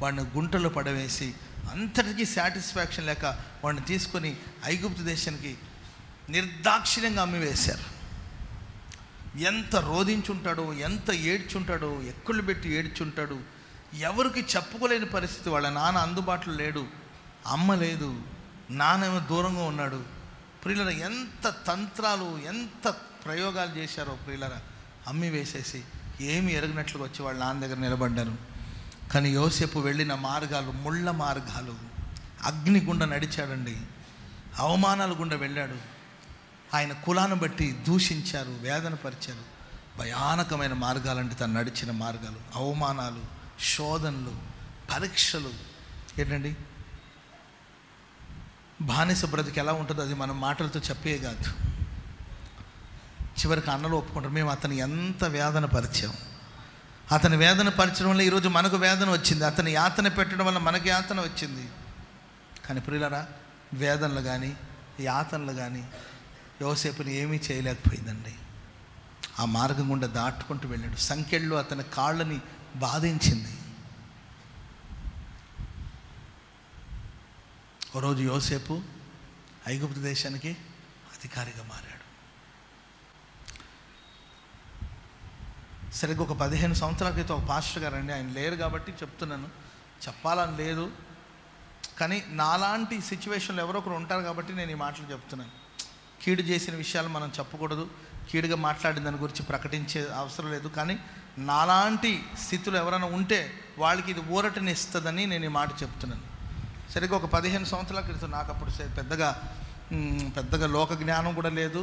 వాడిని గుంటలో పడవేసి అంతటికీ సాటిస్ఫాక్షన్ లేక వాడిని తీసుకొని ఐగుప్తు దేశానికి నిర్దాక్షిణ్యంగా అమ్మివేశారు. ఎంత రోధించుంటాడో, ఎంత ఏడ్చుంటాడో, ఎక్కుళ్ళు పెట్టి ఏడ్చుంటాడు. ఎవరికి చెప్పుకోలేని పరిస్థితి. వాళ్ళ నాన్న అందుబాటులో లేడు, అమ్మ లేదు, నాన్నేమో దూరంగా ఉన్నాడు. ప్రియులరా, ఎంత తంత్రాలు, ఎంత ప్రయోగాలు చేశారో ప్రియులరా. అమ్మి వేసేసి ఏమి ఎరగనట్లుగా వచ్చి వాళ్ళ నాన్న దగ్గర నిలబడ్డారు. కానీ యోసేపు వెళ్ళిన మార్గాలు ముళ్ళ మార్గాలు, అగ్ని గుండా నడిచాడండి, అవమానాల గుండా వెళ్ళాడు. ఆయన కులాన్ని బట్టి దూషించారు, వేదన పరిచారు. భయానకమైన మార్గాలంటే తను నడిచిన మార్గాలు, అవమానాలు, శోధనలు, పరీక్షలు. ఏంటండి, బానిస బ్రతికి ఎలా ఉంటుందో అది మనం మాటలతో చెప్పే కాదు. చివరికి అన్నలు ఒప్పుకుంటారు, మేము అతను ఎంత వేదన పరిచాం. అతని వేదన పరిచడం వల్ల ఈరోజు మనకు వేదన వచ్చింది, అతని యాతన పెట్టడం వల్ల మనకు యాతన వచ్చింది. కానీ ప్రియులరా, వేదనలు కానీ యాతనలు కానీ యోసేపుని ఏమీ చేయలేకపోయిందండి. ఆ మార్గం గుండా దాటుకుంటూ వెళ్ళాడు. సంకెళ్ళు అతని కాళ్ళని బాధించింది. ఒకరోజు యోసేపు ఐగుప్తు దేశానికి అధికారిగా మారాడు. సరిగ్గా ఒక 15 సంవత్సరాల క్రితం ఒక పాస్టర్ గారు అండి, ఆయన లేరు కాబట్టి చెప్తున్నాను, చెప్పాలని లేదు కానీ నాలాంటి సిచ్యువేషన్లో ఎవరో ఒకరు ఉంటారు కాబట్టి నేను ఈ మాటలు చెప్తున్నాను. కీడు చేసిన విషయాలు మనం చెప్పకూడదు, కీడుగా మాట్లాడిన దాని గురించి ప్రకటించే అవసరం లేదు. కానీ నాలాంటి స్థితిలో ఎవరైనా ఉంటే వాళ్ళకి ఇది ఊరటని ఇస్తుందని నేను ఈ మాట చెప్తున్నాను. సరిగ్గా ఒక 15 సంవత్సరాల క్రితం నాకు అప్పుడు పెద్దగా లోక జ్ఞానం కూడా లేదు,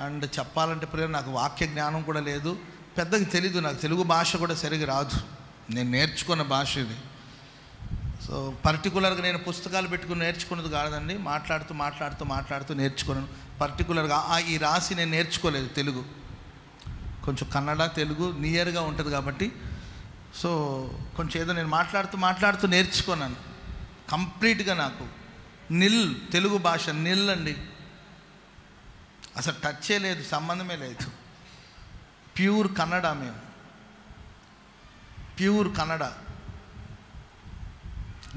అండ్ చెప్పాలంటే ప్రియ నాకు వాక్య జ్ఞానం కూడా లేదు, పెద్దగా తెలీదు. నాకు తెలుగు భాష కూడా సరిగా రాదు, నేను నేర్చుకున్న భాష ఇది. సో పర్టికులర్గా నేను పుస్తకాలు పెట్టుకుని నేర్చుకున్నది కాదండి, మాట్లాడుతూ నేర్చుకున్నాను. పర్టికులర్గా ఈ రాసి నేను నేర్చుకోలేదు. తెలుగు కొంచెం కన్నడ తెలుగు నియర్గా ఉంటుంది కాబట్టి సో కొంచెం ఏదో నేను మాట్లాడుతూ నేర్చుకున్నాను. కంప్లీట్గా నాకు తెలుగు భాష అండి, అసలు టచ్చే లేదు, సంబంధమే లేదు. ప్యూర్ కన్నడ, మేము ప్యూర్ కన్నడ.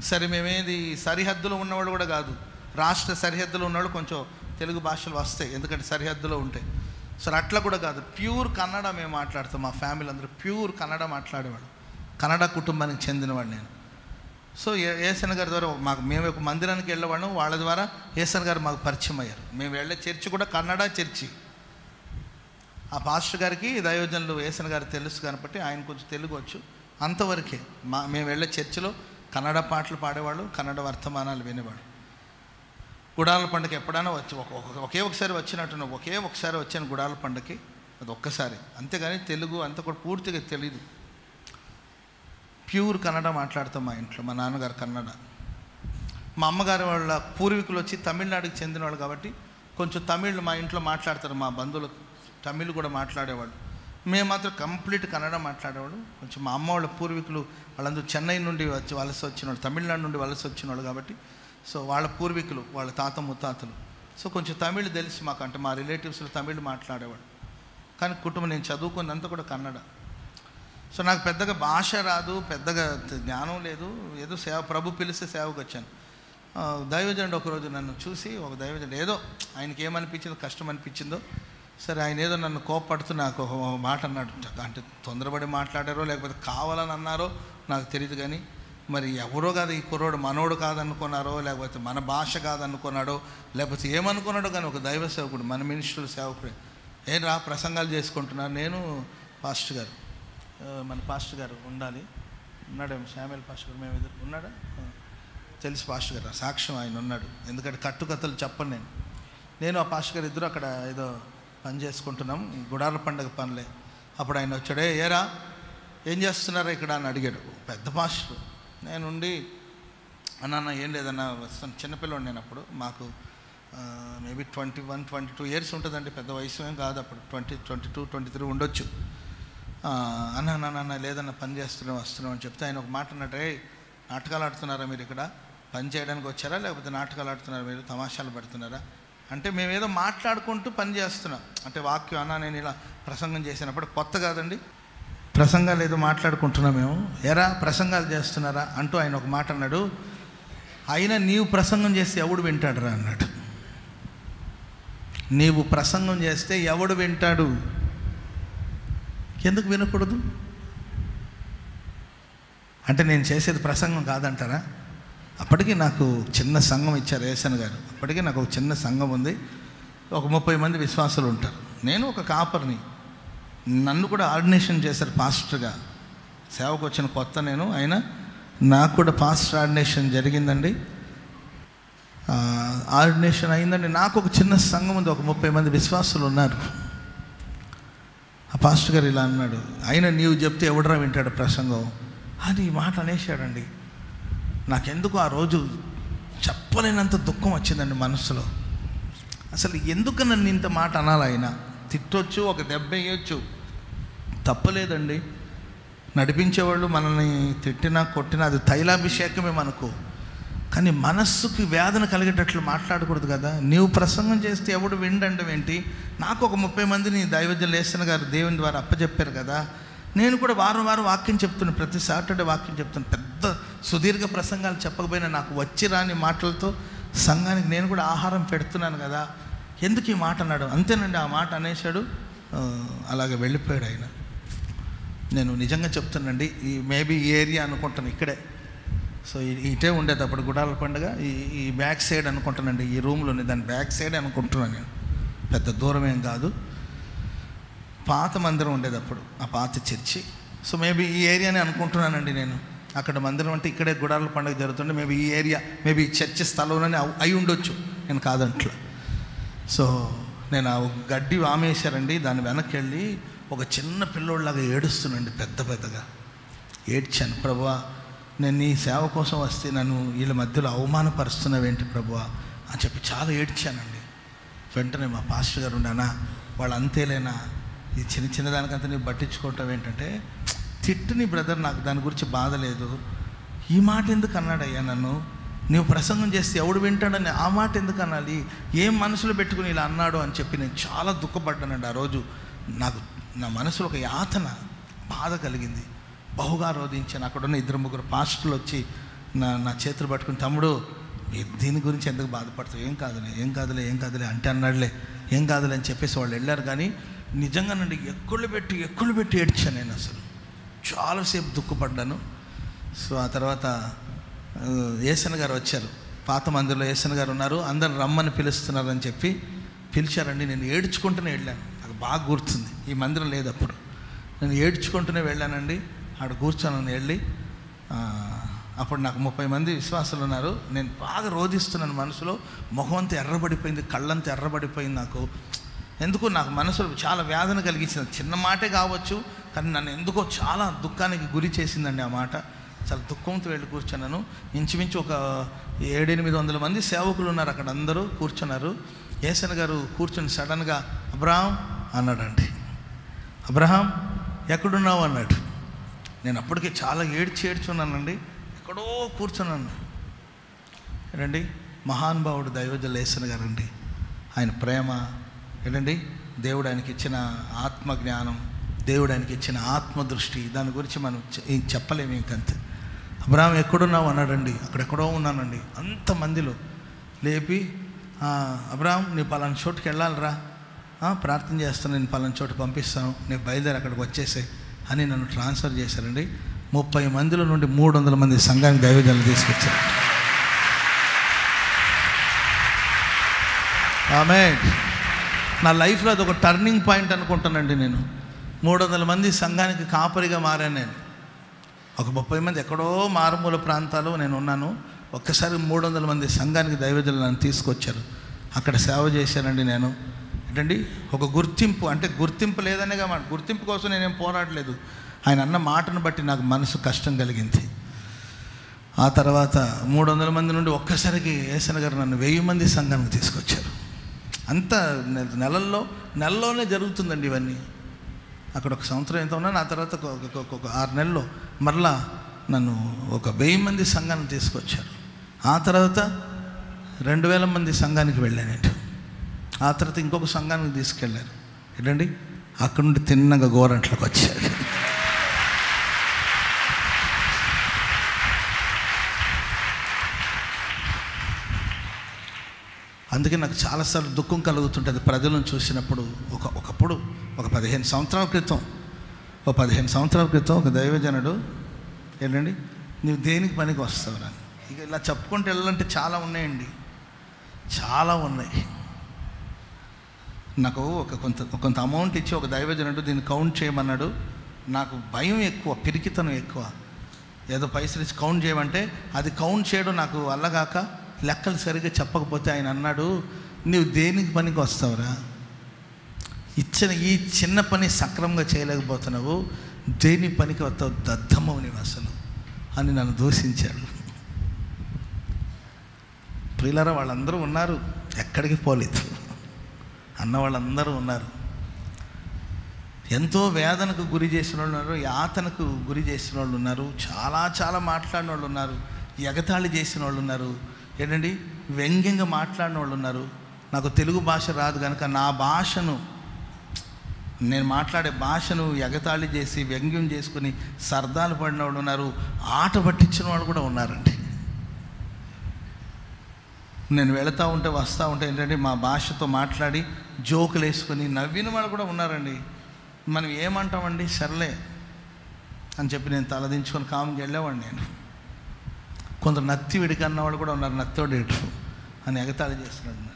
సరే, మేమేది సరిహద్దులో ఉన్నవాడు కూడా కాదు, రాష్ట్ర సరిహద్దులో ఉన్నవాడు కొంచెం తెలుగు భాషలు వస్తాయి, ఎందుకంటే సరిహద్దులో ఉంటాయి. సరే, అట్లా కూడా కాదు, ప్యూర్ కన్నడ మేము మాట్లాడతాం. మా ఫ్యామిలీ అందరూ ప్యూర్ కన్నడ మాట్లాడేవాడు, కన్నడ కుటుంబానికి చెందినవాడు నేను. సో ఏసన్ గారి ద్వారా మేము ఒక మందిరానికి వెళ్ళేవాడు, వాళ్ళ ద్వారా ఏసన్ గారు మాకు పరిచయం అయ్యారు. మేము వెళ్ళే చర్చి కూడా కన్నడ చర్చి. ఆ పాస్టర్ గారికి దైవజనులు ఏసన్ గారు తెలుసు కాబట్టి ఆయన కొంచెం తెలుగు వచ్చు, అంతవరకే. మేము వెళ్ళే చర్చిలో కన్నడ పాటలు పాడేవాళ్ళు, కన్నడ వర్తమానాలు వినేవాడు. గుడాల పండుగ ఎప్పుడైనా ఒకసారి వచ్చినట్టున్నా, ఒకసారి వచ్చాను గుడాల పండుగకి, అది ఒక్కసారి, అంతేగాని తెలుగు అంత కూడా పూర్తిగా తెలీదు. ప్యూర్ కన్నడ మాట్లాడతాం మా ఇంట్లో. మా నాన్నగారు కన్నడ, మా అమ్మగారు వాళ్ళ పూర్వీకులు వచ్చి తమిళనాడుకి చెందిన వాళ్ళు కాబట్టి కొంచెం తమిళ్ మా ఇంట్లో మాట్లాడతారు. మా బంధువులు తమిళ్ కూడా మాట్లాడేవాళ్ళు, మేము మాత్రం కంప్లీట్ కన్నడ మాట్లాడేవాడు. కొంచెం మా అమ్మ వాళ్ళ పూర్వీకులు వాళ్ళందరూ చెన్నై నుండి వలస వచ్చిన వాళ్ళు, తమిళనాడు నుండి వలస వచ్చిన వాళ్ళు కాబట్టి సో వాళ్ళ పూర్వీకులు, వాళ్ళ తాత ముత్తాతలు. సో కొంచెం తమిళ్ తెలుసు మాకు, అంటే మా రిలేటివ్స్లో తమిళ్ మాట్లాడేవాడు. కానీ కుటుంబం నేను చదువుకున్నంత కూడా కన్నడ. సో నాకు పెద్దగా భాష రాదు, పెద్దగా జ్ఞానం లేదు, ఏదో ప్రభు పిలిస్తే సేవకు వచ్చాను. దైవజనుడు ఒకరోజు నన్ను చూసి, ఒక దైవజనుడు ఏదో ఆయనకి ఏమనిపించిందో, కష్టం అనిపించిందో, సరే ఆయన ఏదో నన్ను కోప్పడుతూ నాకు ఒక మాట అన్నాడు. అంటే తొందరపడి మాట్లాడారో లేకపోతే కావాలని అన్నారో నాకు తెలియదు, కానీ మరి ఎవరో కాదు ఈ కుర్రోడు, మనోడు కాదనుకున్నారో లేకపోతే మన భాష కాదనుకున్నాడో లేకపోతే ఏమనుకున్నాడో, కానీ ఒక దైవ సేవకుడు, మన మినిస్టర్ సేవకుడే, ప్రసంగాలు చేసుకుంటున్నారు. నేను పాస్టర్ గారు, మన పాస్టర్ గారు ఉన్నాడేమో, శామ్యుల్ పాస్టర్ గారు, మేము ఎదురు ఉన్నాడా తెలుసు, పాస్టర్ గారు సాక్ష్యం ఆయన ఉన్నాడు, ఎందుకంటే కట్టుకథలు చెప్పను నేను ఆ పాస్టర్ గారు ఇద్దరు అక్కడ ఏదో పని చేసుకుంటున్నాం, గుడాల పండుగ పనులే. అప్పుడు ఆయన వచ్చాడే, ఏరా ఏం చేస్తున్నారా ఇక్కడ అని అడిగాడు, పెద్ద పాస్టర్. నేనుండి అన్న ఏం లేదన్నా వస్తాను, చిన్నపిల్లవాడు నేను అప్పుడు, మాకు మేబీ 21-22 ఇయర్స్ ఉంటుందండి, పెద్ద వయసు ఏం కాదు అప్పుడు, 22-23 ఉండొచ్చు. అన్న లేదన్న పని వస్తున్నాం అని చెప్తే ఆయన ఒక మాట అన్నట్టు, నాటకాలు ఆడుతున్నారా మీరు ఇక్కడ పని చేయడానికి వచ్చారా లేకపోతే నాటకాలు ఆడుతున్నారా, మీరు తమాషాలు పెడుతున్నారా అంటే మేమేదో మాట్లాడుకుంటూ పని చేస్తున్నాం. అంటే వాక్యం అన్నా నేను ఇలా ప్రసంగం చేసినప్పుడు కొత్త కాదండి, ప్రసంగాలు ఏదో మాట్లాడుకుంటున్నాం మేము. ఎరా ప్రసంగాలు చేస్తున్నారా అంటూ ఆయన ఒక మాట అన్నాడు, అయినా నీవు ప్రసంగం చేస్తే ఎవడు వింటాడు రా అన్నాడు. నీవు ప్రసంగం చేస్తే ఎవడు వింటాడు? ఎందుకు వినకూడదు అంటే నేను చేసేది ప్రసంగం కాదంటారా? అప్పటికి నాకు చిన్న సంఘం ఇచ్చారు యేసన్ గారు. అప్పటికి నాకు ఒక చిన్న సంఘం ఉంది, ఒక 30 మంది విశ్వాసులు ఉంటారు. నేను ఒక కాపర్ని, నన్ను కూడా ఆర్డినేషన్ చేశారు పాస్టర్గా. సేవకు వచ్చిన కొత్త నేను, అయినా నాకు కూడా పాస్టర్ ఆర్డినేషన్ జరిగిందండి. ఆర్డినేషన్ అయిందండి. నాకు ఒక చిన్న సంఘం ఉంది, ఒక 30 మంది విశ్వాసులు ఉన్నారు. ఆ పాస్టర్ గారు ఇలా అన్నాడు, అయినా నీవు చెప్తే ఎవడరా వింటాడు ప్రసంగం అని ఈ మాట అనేసాడండి. నాకెందుకు ఆ రోజు చెప్పలేనంత దుఃఖం వచ్చిందండి మనసులో. అసలు ఎందుకు నన్ను ఇంత మాట అనాలి? ఆయన తిట్టొచ్చు, ఒక దెబ్బ వేయొచ్చు, తప్పలేదండి. నడిపించేవాళ్ళు మనల్ని తిట్టినా కొట్టినా అది తైలాభిషేకమే మనకు. కానీ మనస్సుకి వేదన కలిగేటట్లు మాట్లాడకూడదు కదా. నీవు ప్రసంగం చేస్తే ఎవడు విండండం ఏంటి? నాకు ఒక 30 మందిని దైవజనులు యేసన్ గారు దేవుని ద్వారా అప్పచెప్పారు కదా. నేను కూడా వారం వాక్యం చెప్తున్నాను, ప్రతి సాటర్డే వాక్యం చెప్తాను. పెద్ద సుదీర్ఘ ప్రసంగాలు చెప్పకపోయినా నాకు వచ్చి రాని మాటలతో సంఘానికి నేను కూడా ఆహారం పెడుతున్నాను కదా. ఎందుకు ఈ మాట అన్నాడు? అంతేనండి, ఆ మాట అనేసాడు, అలాగే వెళ్ళిపోయాడు ఆయన. నేను నిజంగా చెప్తానండి, ఈ మేబీ ఈ ఏరియా అనుకుంటాను, ఇక్కడే. సో ఇటే ఉండేది అప్పుడు గుడాల పండుగ, ఈ బ్యాక్ సైడ్ అనుకుంటానండి, ఈ రూమ్లోనే దాని బ్యాక్ సైడ్ అనుకుంటున్నాను నేను, పెద్ద దూరం ఏం కాదు. పాత మందిరం ఉండేది అప్పుడు, ఆ పాత చర్చి. సో మేబీ ఈ ఏరియానే అనుకుంటున్నానండి నేను. అక్కడ మందిరం అంటే ఇక్కడే గుడాల పండుగ జరుగుతుండే, మేబీ ఈ ఏరియా, మేబీ ఈ చర్చి స్థలంలోనే అయి ఉండొచ్చు, నేను కాదంట్లో. సో నేను ఆ గడ్డి వామేశారండి, దాని వెనక్కి వెళ్ళి ఒక చిన్న పిల్లోళ్ళలాగా ఏడుస్తున్నాండి, పెద్దగా ఏడ్చాను. ప్రభువా, నేను నీ సేవ కోసం వస్తే నన్ను వీళ్ళ మధ్యలో అవమానపరుస్తున్నావేంటి ప్రభువా అని చెప్పి చాలా ఏడ్చానండి. వెంటనే మా పాస్టర్ గారు ఉన్నానా, వాళ్ళు అంతేలేనా, ఈ చిన్న దానికంతా నీవు పట్టించుకోవటం ఏంటంటే, తిట్టుని బ్రదర్, నాకు దాని గురించి బాధ లేదు. ఈ మాట ఎందుకు అన్నాడయ్యా నన్ను? నీవు ప్రసంగం చేస్తే ఎవడు వింటాడని ఆ మాట ఎందుకు అనాలి? ఏం మనసులో పెట్టుకుని ఇలా అన్నాడు అని చెప్పి నేను చాలా దుఃఖపడ్డానండి. ఆ రోజు నాకు నా మనసులో ఒక యాతన, బాధ కలిగింది, బహుగా రోధించాను. అక్కడున్న 2-3 పాస్టర్లు వచ్చి నా చేతులు పట్టుకుని, తమ్ముడు దీని గురించి ఎందుకు బాధపడతావు, ఏం కాదులే అంటే అన్నాడులే, ఏం కాదులే అని చెప్పేసి వాళ్ళు వెళ్ళారు. కానీ నిజంగానండి ఎక్కుళ్ళు పెట్టి ఏడ్చాను నేను. అసలు చాలాసేపు దుఃఖపడ్డాను. సో ఆ తర్వాత యేసన్ గారు వచ్చారు, పాత మందిరంలో యేసన్ గారు ఉన్నారు, అందరు రమ్మని పిలుస్తున్నారని చెప్పి పిలిచారండి. నేను ఏడ్చుకుంటూనే వెళ్ళాను, నాకు బాగా గుర్తుంది. ఈ మందిరం లేదు అప్పుడు, నేను ఏడ్చుకుంటూనే వెళ్ళానండి. ఆడ కూర్చొని వెళ్ళి, అప్పుడు నాకు 30 మంది విశ్వాసులు ఉన్నారు. నేను బాగా రోధిస్తున్నాను మనసులో, మొహం అంతా ఎర్రబడిపోయింది, కళ్ళంతా ఎర్రబడిపోయింది. నాకు మనసులో చాలా వేదన కలిగించింది. చిన్న మాటే కావచ్చు, కానీ నన్ను ఎందుకో చాలా దుఃఖానికి గురి చేసిందండి ఆ మాట. చాలా దుఃఖంతో వెళ్ళి కూర్చున్నాను. ఇంచుమించు ఒక 700-800 మంది సేవకులు ఉన్నారు అక్కడ, అందరూ కూర్చున్నారు. యేసన్ గారు కూర్చొని సడన్గా అబ్రహాం అన్నాడండి. అబ్రహాం ఎక్కడున్నావు అన్నాడు. నేను అప్పటికే చాలా ఏడ్చున్నానండి, ఎక్కడో కూర్చున్నాను. ఏంటండి, మహానుభావుడు దైవజనులు యేసన్ గారు అండి. ఆయన ప్రేమ ఏంటండి, దేవుడు ఆయనకి ఇచ్చిన ఆత్మజ్ఞానం, దేవుడు ఆయనకి ఇచ్చిన ఆత్మదృష్టి, దాని గురించి మనం చెప్పలేము ఇంకంతే. అబ్రహాం ఎక్కడున్నావు అన్నాడండి. అక్కడెక్కడో ఉన్నానండి, అంతమందిలో లేపి, అబ్రహాం నీ పలానా చోటుకి వెళ్ళాలిరా, ప్రార్థన చేస్తాను, నేను పలానా చోటు పంపిస్తాను, నేను బయలుదేరి అక్కడికి వచ్చేసే అని నన్ను ట్రాన్స్ఫర్ చేశారండి. 30 మందిలో నుండి 300 మంది సంఘానికి దైవజనులు తీసుకొచ్చారు. ఆమేన్. నా లైఫ్లో అది ఒక టర్నింగ్ పాయింట్ అనుకుంటానండి. నేను 300 మంది సంఘానికి కాపరిగా మారాను. నేను ఒక 30 మంది ఎక్కడో మారుమూల ప్రాంతాలు నేను ఉన్నాను. ఒక్కసారి 300 మంది సంఘానికి దైవజనులు నన్ను తీసుకొచ్చారు. అక్కడ సేవ చేశానండి నేను. ఏంటండి, ఒక గుర్తింపు, అంటే గుర్తింపు లేదనేగా, గుర్తింపు కోసం నేనేం పోరాడలేదు. ఆయన అన్న మాటను బట్టి నాకు మనసు కష్టం కలిగింది. ఆ తర్వాత 300 మంది నుండి ఒక్కసారికి యేసన్ గారు నన్ను 1000 మంది సంఘానికి తీసుకొచ్చారు. అంత నెలలోనే జరుగుతుందండి ఇవన్నీ. అక్కడ ఒక సంవత్సరం ఎంత ఉన్నాను. ఆ తర్వాత ఒక 6 నెలల్లో మరలా నన్ను ఒక 1000 మంది సంఘాన్ని తీసుకొచ్చారు. ఆ తర్వాత 2000 మంది సంఘానికి వెళ్ళానండి. ఆ తర్వాత ఇంకొక సంఘానికి తీసుకెళ్ళారు. ఏంటండి, అక్కడ నుండి తిన్నగా గోరంట్లోకి వచ్చారు. అందుకే నాకు చాలాసార్లు దుఃఖం కలుగుతుంటుంది ప్రజలను చూసినప్పుడు. ఒకప్పుడు ఒక 15 సంవత్సరాల క్రితం ఒక దైవజనుడు, ఏంటండి, నువ్వు దేనికి పనికి వస్తావురా, ఇక ఇలా చెప్పుకుంటూ వెళ్ళాలంటే చాలా ఉన్నాయండి, చాలా ఉన్నాయి. నాకు కొంత అమౌంట్ ఇచ్చి ఒక దైవజనుడు దీన్ని కౌంట్ చేయమన్నాడు. నాకు భయం ఎక్కువ, పిరికితనం ఎక్కువ. ఏదో పైసలు ఇచ్చి కౌంట్ చేయమంటే అది కౌంట్ చేయడం నాకు వల్లగాక, లెక్కలు సరిగ్గా చెప్పకపోతే ఆయన అన్నాడు, నువ్వు దేనికి పనికి వస్తావురా, ఇచ్చిన ఈ చిన్న పని సక్రమంగా చేయలేకపోతున్నావు, దేని పనికి వస్తావు, దద్దమ్మవు నీవు అసలు అని నన్ను దూషించాడు. ప్రియులారా, వాళ్ళందరూ ఉన్నారు, ఎక్కడికి పోలేదు, అన్న వాళ్ళందరూ ఉన్నారు. ఎంతో వేదనకు గురి చేసిన వాళ్ళు ఉన్నారు, యాతనకు గురి చేసిన వాళ్ళు ఉన్నారు, చాలా మాట్లాడిన వాళ్ళు ఉన్నారు, ఎగతాళి చేసిన వాళ్ళు ఉన్నారు, ఏంటండి, వ్యంగ్యంగా మాట్లాడిన వాళ్ళు ఉన్నారు. నాకు తెలుగు భాష రాదు కనుక నా భాషను, నేను మాట్లాడే భాషను ఎగతాళి చేసి వ్యంగ్యం చేసుకుని సరదాలు పడిన వాళ్ళు ఉన్నారు, ఆట పట్టించిన వాళ్ళు కూడా ఉన్నారండి. నేను వెళుతూ ఉంటే వస్తూ ఉంటే ఏంటంటే మా భాషతో మాట్లాడి జోకులు వేసుకొని నవ్విన వాళ్ళు కూడా ఉన్నారండి. మనం ఏమంటామండి, సర్లే అని చెప్పి నేను తలదించుకొని కామ్కి వెళ్ళేవాడిని. నేను కొందరు నత్తి విడికి అన్నవాళ్ళు కూడా ఉన్నారు, నత్తోడు ఎటు అని ఎగతాళి చేస్తున్నాడు.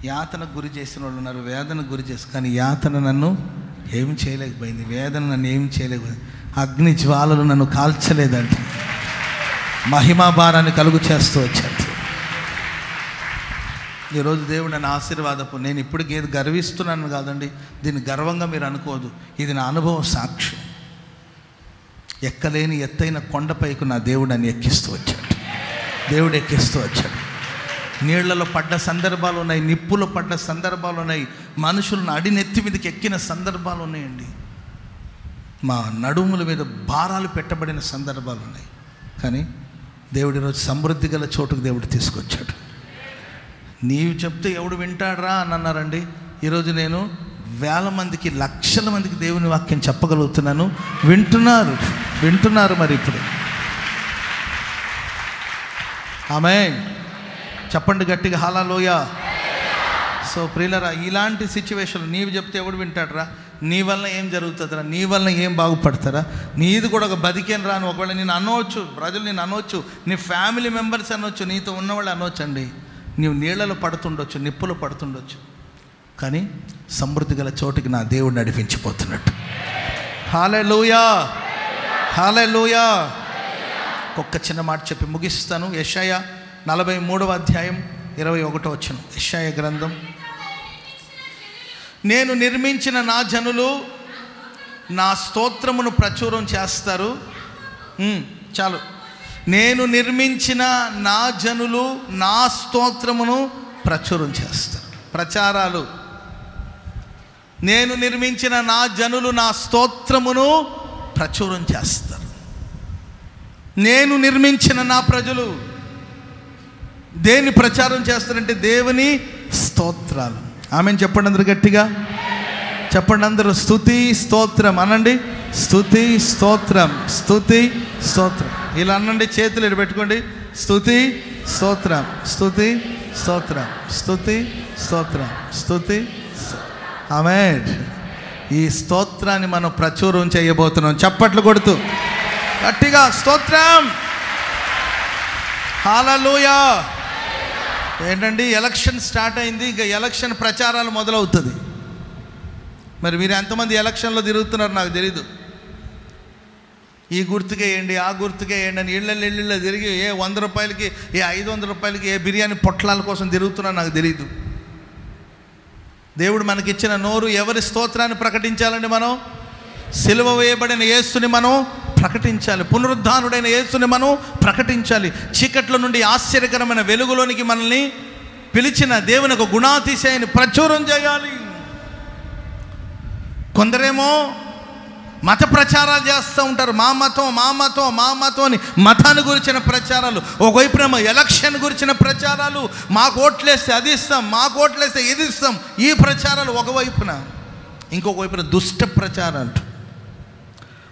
యాతనకు గురి చేసిన వాళ్ళు ఉన్నారు, వేదనకు గురి చేసి, కానీ యాతన నన్ను ఏమి చేయలేకపోయింది, వేదన నన్ను ఏమి చేయలేకపోయింది, అగ్ని జ్వాలలు నన్ను కాల్చలేదంటే మహిమా భారాన్ని కలుగు చేస్తూ వచ్చాడు. ఈరోజు దేవుడు నన్ను ఆశీర్వాదపు, నేను ఇప్పటికి ఏది గర్విస్తున్నాను కాదండి, దీన్ని గర్వంగా మీరు అనుకోదు, ఇది నా అనుభవం సాక్ష్యం. ఎక్కలేని ఎత్తైన కొండపైకి నా దేవుడు నన్ను ఎక్కిస్తూ వచ్చాడు, దేవుడు ఎక్కిస్తూ వచ్చాడు. నీళ్లలో పడ్డ సందర్భాలు ఉన్నాయి, నిప్పులో పడ్డ సందర్భాలు ఉన్నాయి, మనుషులను అడినెత్తి మీదకి ఎక్కిన సందర్భాలు ఉన్నాయండి, మా నడుముల మీద భారాలు పెట్టబడిన సందర్భాలు ఉన్నాయి. కానీ దేవుడు ఈరోజు సమృద్ధి గల చోటుకు దేవుడు తీసుకొచ్చాడు. నీవు చెప్తే ఎవడు వింటాడరా అని అన్నారండి. ఈరోజు నేను వేల మందికి, లక్షల మందికి దేవుని వాక్యం చెప్పగలుగుతున్నాను, వింటున్నారు. మరి ఇప్పుడు ఆమేన్ చెప్పండి గట్టిగా, హల్లెలూయా. సో ప్రియులారా, ఇలాంటి సిచ్యువేషన్ నీవు చెప్తే ఎవడు వింటాడరా, నీ వల్ల ఏం జరుగుతుందిరా, నీ వల్ల ఏం బాగుపడతారా, నీది కూడా ఒక బతికేను రా అని ఒకవేళ నేను అనవచ్చు, ప్రజలు నేను అనవచ్చు, నీ ఫ్యామిలీ మెంబర్స్ అనవచ్చు, నీతో ఉన్నవాళ్ళు అనవచ్చండి. నీవు నీళ్లలో పడుతుండొచ్చు, నిప్పులో పడుతుండొచ్చు, కానీ సమృద్ధి గల చోటికి నా దేవుడు నడిపించిపోతున్నట్టు. హల్లెలూయా, హల్లెలూయా. ఒక్క చిన్న మాట చెప్పి ముగిస్తాను. యెషయా 43వ అధ్యాయం 21వ వచనం. యెషయా గ్రంథం. నేను నిర్మించిన నా జనులు నా స్తోత్రమును ప్రచురం చేస్తారు. చాలు. నేను నిర్మించిన నా జనులు నా స్తోత్రమును ప్రచురం చేస్తారు. ప్రచారాలు. నేను నిర్మించిన నా జనులు నా స్తోత్రమును ప్రచురం చేస్తారు. నేను నిర్మించిన నా ప్రజలు దేన్ని ప్రచారం చేస్తారంటే దేవుని స్తోత్రాలు. ఆమెను చెప్పండి అందరూ గట్టిగా, చెప్పండి అందరూ. స్తుతి స్తోత్రం అనండి. స్తుతి స్తోత్రం, స్తుతి స్తోత్రం. ఇలా అనండి, చేతులు ఇటు పెట్టుకోండి. స్తుతి స్తోత్రం, స్తుతి స్తోత్రం, స్తుతి స్తోత్రం, స్తుతి. ఆమేన్. ఈ స్తోత్రాన్ని మనం ప్రచురం చేయబోతున్నాం. చప్పట్లు కొడుతూ గట్టిగా స్తోత్రం. హల్లెలూయా. ఏంటండి, ఎలక్షన్ స్టార్ట్ అయింది, ఇక ఎలక్షన్ ప్రచారాలు మొదలవుతుంది. మరి మీరు ఎంతమంది ఎలక్షన్లో తిరుగుతున్నారు నాకు తెలీదు. ఈ గుర్తుకే వేయండి, ఆ గుర్తుకే వేయండి అని ఇళ్ళ తిరిగి ఏ 100 రూపాయలకి, ఏ 500 రూపాయలకి, ఏ బిర్యానీ పొట్లాల కోసం తిరుగుతున్నారు నాకు తెలీదు. దేవుడు మనకిచ్చిన నోరు ఎవరి స్తోత్రాన్ని ప్రకటించాలండి? మనం సిలువ వేయబడిన యేసుని మనం ప్రకటించాలి. పునరుద్ధానుడైన యేసుని మనం ప్రకటించాలి. చీకట్ల నుండి ఆశ్చర్యకరమైన వెలుగులోనికి మనల్ని పిలిచిన దేవుని ఒక గుణాతిశయాన్ని ప్రచురం చేయాలి. కొందరేమో మత ప్రచారాలు చేస్తూ ఉంటారు. మా మతం అని మతాన్ని గురించిన ప్రచారాలు. ఒకవైపునేమో ఎలక్షన్ గురించిన ప్రచారాలు, మాకు ఓట్లేస్తే అది ఇస్తాం, మాకు ఓట్లేస్తే ఇది ఇస్తాం, ఈ ప్రచారాలు ఒకవైపున. ఇంకొక వైపున దుష్ట ప్రచారాలు,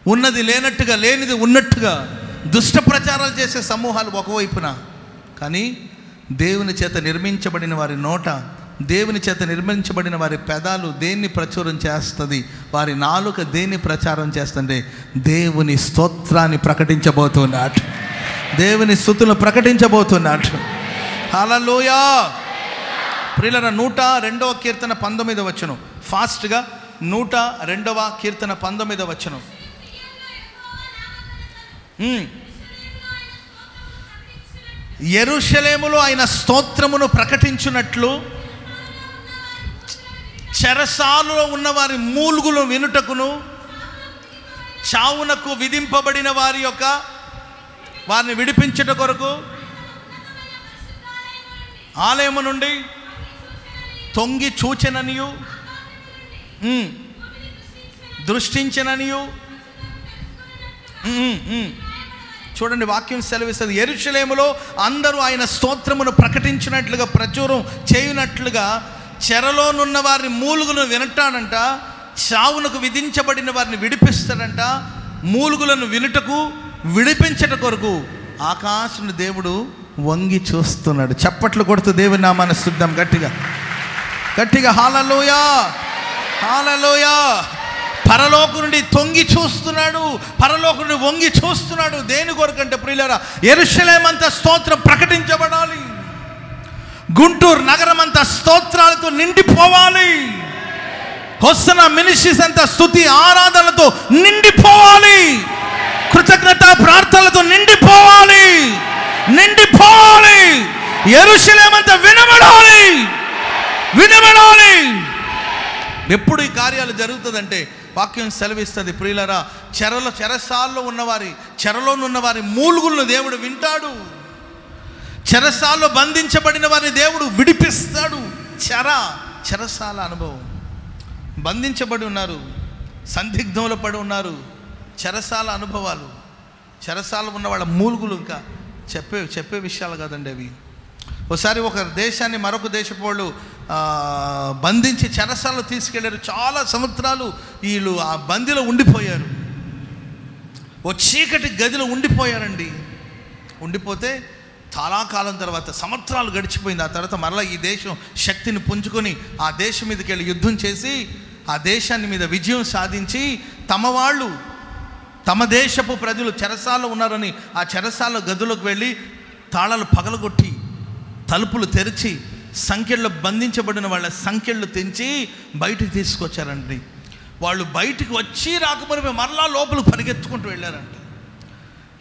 ఉన్నది లేనట్టుగా లేనిది ఉన్నట్టుగా దుష్ట ప్రచారాలు చేసే సమూహాలు ఒకవైపున. కానీ దేవుని చేత నిర్మించబడిన వారి నోట, దేవుని చేత నిర్మించబడిన వారి పెదాలు దేన్ని ప్రచురం చేస్తుంది? వారి నాలుక దేన్ని ప్రచారం చేస్తుంటే దేవుని స్తోత్రాన్ని ప్రకటించబోతున్నాడు, దేవుని స్తుతులను ప్రకటించబోతున్నాడు. హల్లెలూయా. ప్రియులారా, 102వ కీర్తన 19వ వచనం. ఫాస్ట్గా 102వ కీర్తన 19వ వచనం. యెరూషలేములో ఆయన స్తోత్రమును ప్రకటించున్నట్లు చెరసాలలో ఉన్నవారి మూలుగులు వినుటకును, చావునకు విధింపబడిన వారిని విడిపించుట కొరకు ఆలయము నుండి తొంగి చూచెననియు దృష్టించెననియు. చూడండి, వాక్యం సెలవిస్తుంది, యెరూషలేములో అందరూ ఆయన స్తోత్రమును ప్రకటించినట్లుగా, ప్రచురం చేయునట్లుగా చెరలోనున్న వారిని మూలుగులను వినటాడంట, చావునకు విధించబడిన వారిని విడిపిస్తాడంట. మూలుగులను వినుటకు, విడిపించట కొరకు ఆకాశను దేవుడు వంగి చూస్తున్నాడు. చప్పట్లు కొడుతూ దేవుని నామాన్ని స్తుతిద్దాం గట్టిగా గట్టిగా. హల్లెలూయా, హల్లెలూయా. పరలోకం నుండి తొంగి చూస్తున్నాడు, పరలోకం నుండి వంగి చూస్తున్నాడు. దేని కొరకంటే ప్రియులారా, యెరూషలేము అంతా స్తోత్రం ప్రకటించబడాలి. గుంటూరు నగరం అంతా స్తోత్రాలతో నిండిపోవాలి. హోసన్నా మినిస్ట్రీస్ అంతా స్తుతి ఆరాధనలతో నిండిపోవాలి. కృతజ్ఞత ప్రార్థనలతో నిండిపోవాలి. యెరూషలేము అంతా వినబడాలి. ఎప్పుడు ఈ కార్యాలు జరుగుతుందంటే వాక్యం సెలవిస్తుంది ప్రియులారా, చెరసాల్లో ఉన్నవారి మూలుగులను దేవుడు వింటాడు. చెరసాల్లో బంధించబడిన వారిని దేవుడు విడిపిస్తాడు. చెరసాల అనుభవం. బంధించబడి ఉన్నారు, సందిగ్ధంలో పడి ఉన్నారు. చెరసాల అనుభవాలు, చెరసాల ఉన్న వాళ్ళ మూలుగులు ఇంకా చెప్పే విషయాలు కాదండి అవి. ఒకసారి ఒక దేశాన్ని మరొక దేశపు వాళ్ళు బంధించి చెరసాలలో తీసుకెళ్లారు. చాలా సంవత్సరాలు వీళ్ళు ఆ బందీలో ఉండిపోయారు. ఓ చీకటి గదిలో ఉండిపోయారండి. ఉండిపోతే చాలా కాలం తర్వాత, సంవత్సరాలు గడిచిపోయింది. ఆ తర్వాత మరలా ఈ దేశం శక్తిని పుంజుకొని ఆ దేశం మీదకి వెళ్ళి యుద్ధం చేసి ఆ దేశాన్ని మీద విజయం సాధించి తమ దేశపు ప్రజలు చెరసాలలో ఉన్నారని ఆ చెరసాల గదులకు వెళ్ళి తాళాలు పగలగొట్టి తలుపులు తెరిచి సంఖ్యల్లో బంధించబడిన వాళ్ళ సంఖ్యలు తెంచి బయటికి తీసుకొచ్చారండి. వాళ్ళు బయటికి వచ్చి రాకపోతే మరలా లోపలికి పరిగెత్తుకుంటూ వెళ్ళారంట.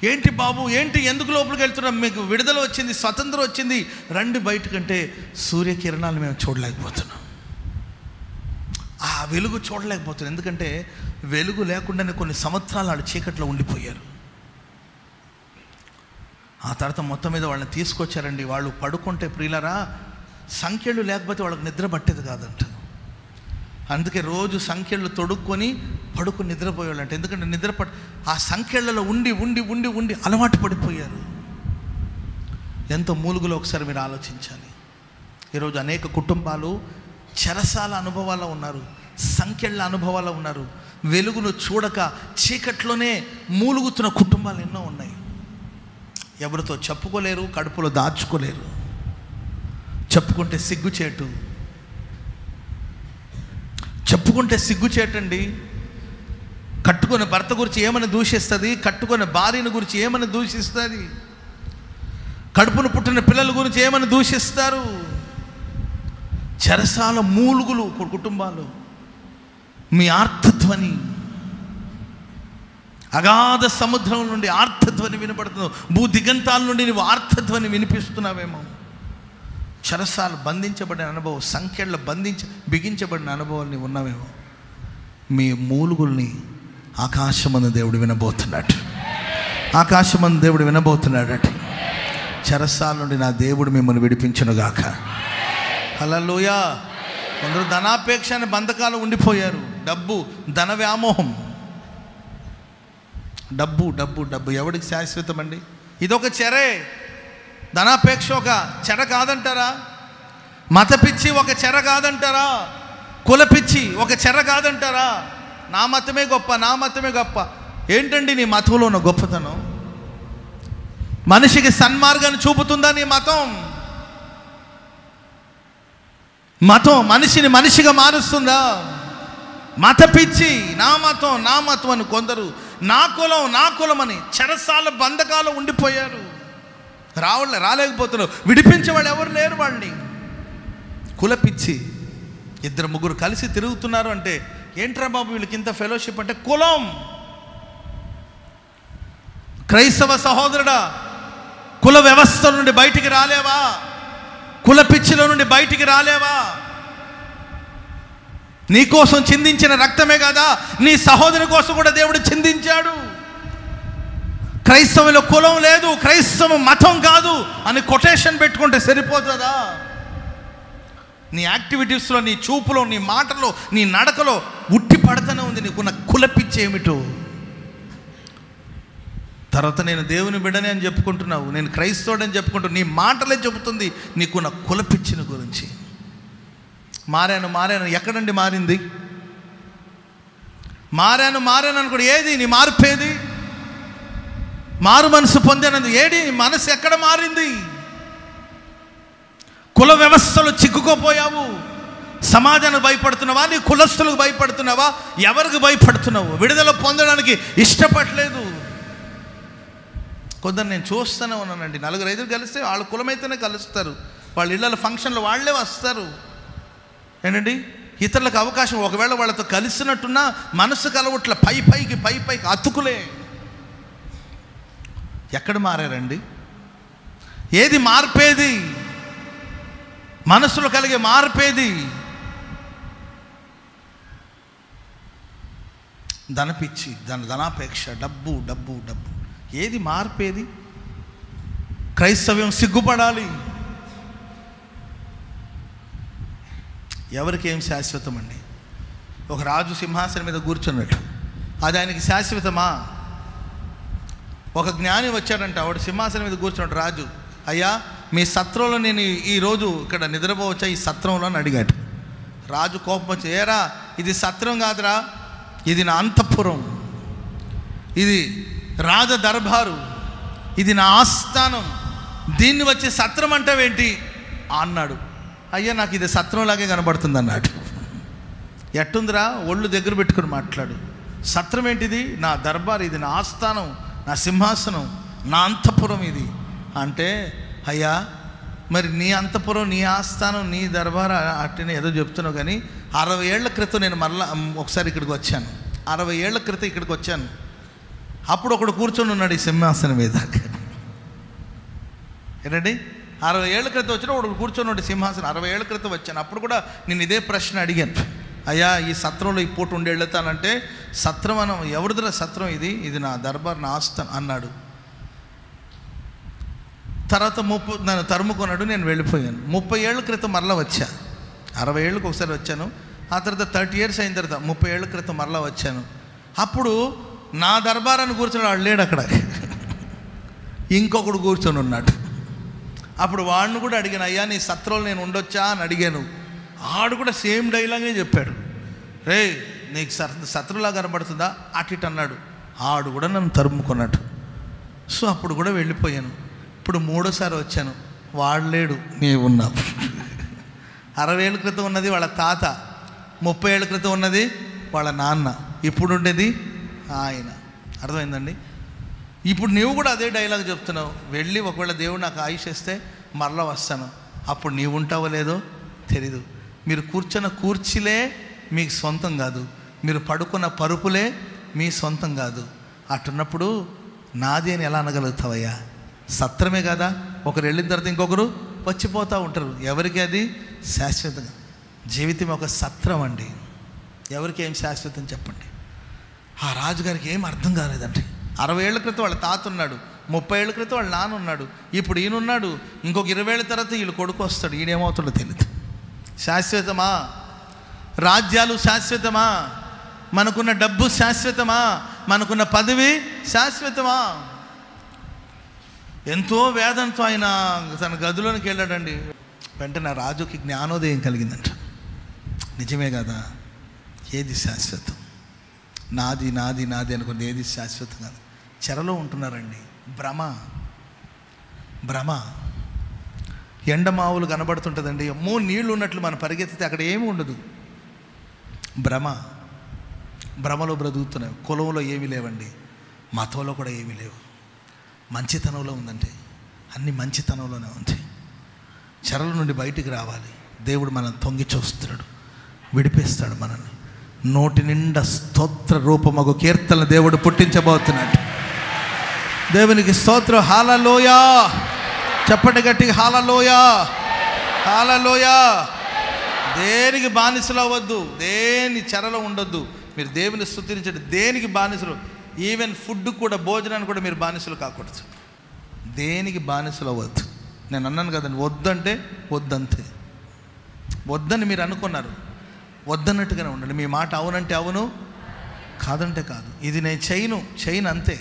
ఏంటి బాబు, ఏంటి, ఎందుకు లోపలికి వెళ్తున్నాం? మీకు విడుదల వచ్చింది, స్వతంత్రం వచ్చింది, రండి బయటకంటే సూర్యకిరణాలు మేము చూడలేకపోతున్నాం, ఆ వెలుగు చూడలేకపోతున్నాం. ఎందుకంటే వెలుగు లేకుండానే కొన్ని సంవత్సరాలు వాళ్ళు చీకట్లో ఉండిపోయారు. ఆ తర్వాత మొత్తం మీద వాళ్ళని తీసుకొచ్చారండి. వాళ్ళు పడుకుంటే ప్రియులారా, సంఖ్యలు లేకపోతే వాళ్ళకి నిద్ర పట్టేది కాదంట. అందుకే రోజు సంఖ్యలు తొడుక్కొని పడుకుని నిద్రపోయేవాళ్ళంట. ఎందుకంటే ఆ సంఖ్యలలో ఉండి ఉండి ఉండి ఉండి అలవాటు పడిపోయారు. ఎంతో మూలుగులో ఒకసారి మీరు ఆలోచించాలి. ఈరోజు అనేక కుటుంబాలు చెరసాల అనుభవాల్లో ఉన్నారు, సంఖ్యల అనుభవాల్లో ఉన్నారు. వెలుగును చూడక చీకట్లోనే మూలుగుతున్న కుటుంబాలు ఎన్నో ఉన్నాయి. ఎవరితో చెప్పుకోలేరు, కడుపులో దాచుకోలేరు. చెప్పుకుంటే సిగ్గుచేటండి. కట్టుకున్న భర్త గురించి ఏమని దూషిస్తుంది, కట్టుకున్న భార్యను గురించి ఏమని దూషిస్తుంది, కడుపును పుట్టిన పిల్లల గురించి ఏమని దూషిస్తారు. చెరసాల మూలుగులు కుటుంబాలు. మీ ఆర్తధ్వని, అగాధ సముద్రం నుండి ఆర్తధ్వని వినపడుతుంది. భూ దిగంతాల నుండి నువ్వు ఆర్తధ్వని వినిపిస్తున్నావేమో. చెరసాలు బంధించబడిన అనుభవం, సంఖ్యల్లో బిగించబడిన అనుభవాలు నీవు ఉన్నావేమో. మీ మూలుగుల్ని ఆకాశమందు దేవుడు వినబోతున్నాడు. వినబోతున్నాడట. చెరసాల నుండి నా దేవుడు మిమ్మల్ని విడిపించునుగాక. హల్లెలూయా. కొందరు ధనాపేక్ష అనే బంధకాలు ఉండిపోయారు. డబ్బు, ధన వ్యామోహం. డబ్బు డబ్బు డబ్బు ఎవడికి శాశ్వతం అండి? ఇదొక చెరే. ధనాపేక్ష ఒక చెర కాదంటారా? మత పిచ్చి ఒక చెర కాదంటారా? కుల పిచ్చి ఒక చెర కాదంటారా? నా మతమే గొప్ప, నా మతమే గొప్ప. ఏంటండి నీ మతంలో ఉన్న గొప్పతనం? మనిషికి సన్మార్గాన్ని చూపుతుందా నీ మతం? మతం మనిషిని మనిషిగా మారుస్తుందా? మత పిచ్చి, నా మతం నా మతం అని కొందరు, నా కులం అని చెరసాల బంధకాలు ఉండిపోయారు. రాలేకపోతున్నారు. విడిపించేవాళ్ళు ఎవరు లేరు వాళ్ళని. కుల పిచ్చి. 2-3 కలిసి తిరుగుతున్నారు అంటే ఏంట్రా బాబు వీళ్ళకి ఇంత ఫెలోషిప్ అంటే కులం. క్రైస్తవ సహోదరుడా, కుల వ్యవస్థ నుండి బయటికి రాలేవా? కుల పిచ్చిలో నుండి బయటికి రాలేవా? నీ కోసం చిందించిన రక్తమే కదా నీ సహోదరుని కోసం కూడా దేవుడు చిందించాడు. క్రైస్తవులో కులం లేదు, క్రైస్తవ మతం కాదు అని కొటేషన్ పెట్టుకుంటే సరిపోతుందా? నీ యాక్టివిటీస్లో, నీ చూపులో, నీ మాటలో, నీ నడకలో ఉట్టి పడతానే ఉంది నీకున్న కులపిచ్చి ఏమిటో. తర్వాత నేను దేవుని బిడ్డనే అని చెప్పుకుంటున్నావు, నేను క్రైస్తవుడని చెప్పుకుంటున్నావు, నీ మాటలే చెబుతుంది నీకున్న కులపిచ్చిన గురించి. మారాను ఎక్కడండి మారింది? మారాను అనుకోడు. ఏది నీ మార్పేది? మారు మనసు పొందానంది ఏడి? నీ మనసు ఎక్కడ మారింది? కుల వ్యవస్థలో చిక్కుకోపోయావు. సమాజానికి భయపడుతున్నావా? నీ కులస్తులకు భయపడుతున్నావా? ఎవరికి భయపడుతున్నావు? విడుదల పొందడానికి ఇష్టపడలేదు. కొందరు నేను చూస్తూనే ఉన్నానండి, 4-5 కలిస్తే వాళ్ళ కులమైతేనే కలుస్తారు, వాళ్ళ ఇళ్ళ ఫంక్షన్లు వాళ్ళే వస్తారు. ఏంటండి ఇతరులకు అవకాశం, ఒకవేళ వాళ్ళతో కలిసినట్టున్నా మనసు కలవట్ల, పైకి అతుకులే. ఎక్కడ మారారండి? ఏది మార్పేది? మనసులో కలిగే మార్పేది? ధనపిచ్చి, ధనాపేక్ష, డబ్బు డబ్బు డబ్బు. ఏది మార్పేది? క్రైస్తవ్యం సిగ్గుపడాలి. ఎవరికి ఏం శాశ్వతం అండి? ఒక రాజు సింహాసనం మీద కూర్చున్నట్టు అది ఆయనకి శాశ్వతమా? ఒక జ్ఞాని వచ్చాడంట, వాడు సింహాసనం మీద కూర్చున్నాడు. రాజు, అయ్యా మీ సత్రంలో నేను ఈరోజు ఇక్కడ నిద్రపోవచ్చా ఈ సత్రంలో అని అడిగాడు. రాజు కోపం వచ్చి, ఏరా ఇది సత్రం కాదురా, ఇది నా అంతఃపురం, ఇది రాజ దర్బారు, ఇది నా ఆస్థానం, దీన్ని వచ్చి సత్రం అంటావేంటి అన్నాడు. అయ్యా నాకు ఇది సత్రంలాగే కనబడుతుంది అన్నాడు. ఎట్టుందిరా? ఒళ్ళు దగ్గర పెట్టుకుని మాట్లాడు. సత్రం ఏంటిది? నా దర్బార్, ఇది నా ఆస్థానం, నా సింహాసనం, నా అంతఃపురం ఇది అంటే, అయ్యా మరి నీ అంతఃపురం, నీ ఆస్థానం, నీ దర్బార్ అట్టనే ఏదో చెప్తున్నావు, కానీ 60 ఏళ్ల క్రితం నేను మరలా ఒకసారి ఇక్కడికి వచ్చాను. 60 ఏళ్ల క్రితం ఇక్కడికి వచ్చాను. అప్పుడు ఒకడు కూర్చొని ఉన్నాడు ఈ సింహాసనం మీద. ఏంటండి 60 ఏళ్ల క్రితం వచ్చిన ఒకడు కూర్చొని ఉన్నాడు సింహాసనం. 60 ఏళ్ల క్రితం వచ్చాను. అప్పుడు కూడా నేను ఇదే ప్రశ్న అడిగాను, అయ్యా ఈ సత్రంలో ఈ పూట ఉండి వెళ్తానంటే, సత్రం అనం ఎవరిదిరా సత్రం? ఇది నా దర్బార్, నా ఆస్థానం అన్నాడు. తర్వాత నన్ను తరుముకున్నాడు, నేను వెళ్ళిపోయాను. 30 ఏళ్ల క్రితం మరలా వచ్చా. 60 ఏళ్ళకి ఒకసారి వచ్చాను. ఆ తర్వాత 30 years అయిన తర్వాత 30 ఏళ్ల క్రితం మరలా వచ్చాను. అప్పుడు నా దర్బారాన్ని కూర్చొని వాడు లేడు అక్కడ, ఇంకొకడు కూర్చొని ఉన్నాడు. అప్పుడు వాడిని కూడా అడిగాను, అయ్యా నీ సత్రంలో నేను ఉండొచ్చా అని అడిగాను. ఆడు కూడా సేమ్ డైలాగే చెప్పాడు, రే నీకు సత్రంలా కనబడుతుందా అటు అన్నాడు. ఆడు కూడా నన్ను తరుముకున్నాడు. సో అప్పుడు కూడా వెళ్ళిపోయాను. ఇప్పుడు 3వ సారి వచ్చాను, వాడు లేడు, నీవు ఉన్నావు. 60 ఏళ్ళ క్రితం ఉన్నది వాళ్ళ తాత, 30 ఏళ్ళ క్రితం ఉన్నది వాళ్ళ నాన్న, ఇప్పుడు ఉండేది ఆయన. అర్థమైందండి? ఇప్పుడు నీవు కూడా అదే డైలాగ్ చెప్తున్నావు. వెళ్ళి ఒకవేళ దేవుడు నాకు ఆయుష్ ఇస్తే మరలా వస్తాను, అప్పుడు నీవు ఉంటావో లేదో తెలీదు. మీరు కూర్చున్న కూర్చీలే మీకు సొంతం కాదు, మీరు పడుకున్న పరుపులే మీ సొంతం కాదు. అటున్నప్పుడు నాది అని ఎలా అనగలుగుతావయ్యా? సత్రమే కదా, ఒకరు వెళ్ళిన తర్వాత ఇంకొకరు వచ్చిపోతూ ఉంటారు. ఎవరికి అది శాశ్వతంగా? జీవితం ఒక సత్రం అండి. ఎవరికి ఏం శాశ్వతం చెప్పండి? ఆ రాజుగారికి ఏం అర్థం కాలేదండి. 60 ఏళ్ల క్రితం వాళ్ళ తాత ఉన్నాడు, 30 ఏళ్ల క్రితం వాళ్ళ నాన్న ఉన్నాడు, ఇప్పుడు ఈయనున్నాడు, ఇంకొక 20 ఏళ్ళ తర్వాత వీళ్ళు కొడుకు వస్తాడు. ఈయనేమవుతాడో తెలియదు. శాశ్వతమా? రాజ్యాలు శాశ్వతమా? మనకున్న డబ్బు శాశ్వతమా? మనకున్న పదవి శాశ్వతమా? ఎంతో వేదంతో ఆయన తన గదిలోనికి వెళ్ళాడండి. వెంటనే రాజుకి జ్ఞానోదయం కలిగిందంట. నిజమే కదా, ఏది శాశ్వతం? నాది నాది నాది అనుకుంది, ఏది శాశ్వతం కాదు. చెరలో ఉంటున్నారండి. భ్రమ. ఎండమావులు కనబడుతుంటుందండి, అమ్మో నీళ్లు ఉన్నట్లు మనం పరిగెత్తితే అక్కడ ఏమి ఉండదు. భ్రమలో బ్రతుకుతున్నాయి. కులంలో ఏమీ లేవండి, మతంలో కూడా ఏమీ లేవు. మంచితనంలో ఉందండి, అన్ని మంచితనంలోనే ఉంది. చెరల నుండి బయటికి రావాలి. దేవుడు మనల్ని తొంగి చూస్తున్నాడు, విడిపిస్తాడు మనల్ని. నోటి నిండా స్తోత్ర రూపమగు కీర్తన దేవుడు పుట్టించబోతున్నాడు. దేవునికి స్తోత్రం. హల్లెలూయా. చెప్పండి గట్టిగా, హల్లెలూయా, హల్లెలూయా. దేనికి బానిసలు అవ్వద్దు, దేని చెరలో ఉండొద్దు. మీరు దేవుని స్తుతించండి. దేనికి బానిసలు? ఈవెన్ ఫుడ్ కూడా, భోజనాన్ని కూడా మీరు బానిసలు కాకూడదు. దేనికి బానిసలు అవ్వద్దు. నేను అన్నాను కదండి, వద్దంటే వద్దంతే. వద్దని మీరు అనుకున్నారు, వద్దన్నట్టుగానే ఉండండి. మీ మాట అవునంటే అవును, కాదంటే కాదు. ఇది నేను చేయను అంతే.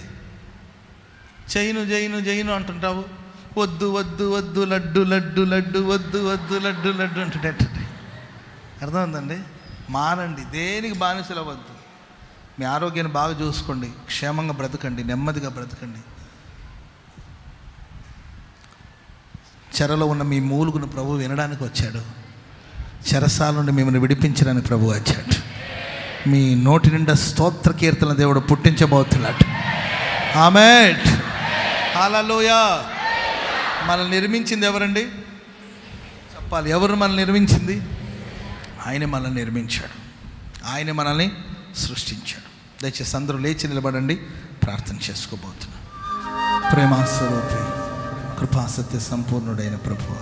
చేయను అంటుంటావు. వద్దు వద్దు వద్దు లడ్డు లడ్డు లడ్డు వద్దు వద్దు లడ్డు లడ్డు అంటుంటే అర్థమైందండి? మారండి. దేనికి బానిసలు అవ్వద్దు. మీ ఆరోగ్యాన్ని బాగా చూసుకోండి, క్షేమంగా బ్రతకండి, నెమ్మదిగా బ్రతకండి. చెరలో ఉన్న మీ మూలుగును ప్రభు వినడానికి వచ్చాడు. చెరసాల నుండి మిమ్మల్ని విడిపించడానికి ప్రభు వచ్చాడు. మీ నోటి నిండా స్తోత్ర కీర్తన దేవుడు పుట్టించబోతున్నాడు. ఆమేన్. హల్లెలూయా. మనల్ని నిర్మించింది ఎవరండి? చెప్పాలి. ఎవరు మనల్ని నిర్మించింది? ఆయనే మనల్ని నిర్మించాడు, ఆయనే మనల్ని సృష్టించాడు. దయచేసి అందరూ లేచి నిలబడండి, ప్రార్థన చేసుకోబోతున్నాం. ప్రేమాస్వరూపి, కృపాసత్య సంపూర్ణుడైన ప్రభువా,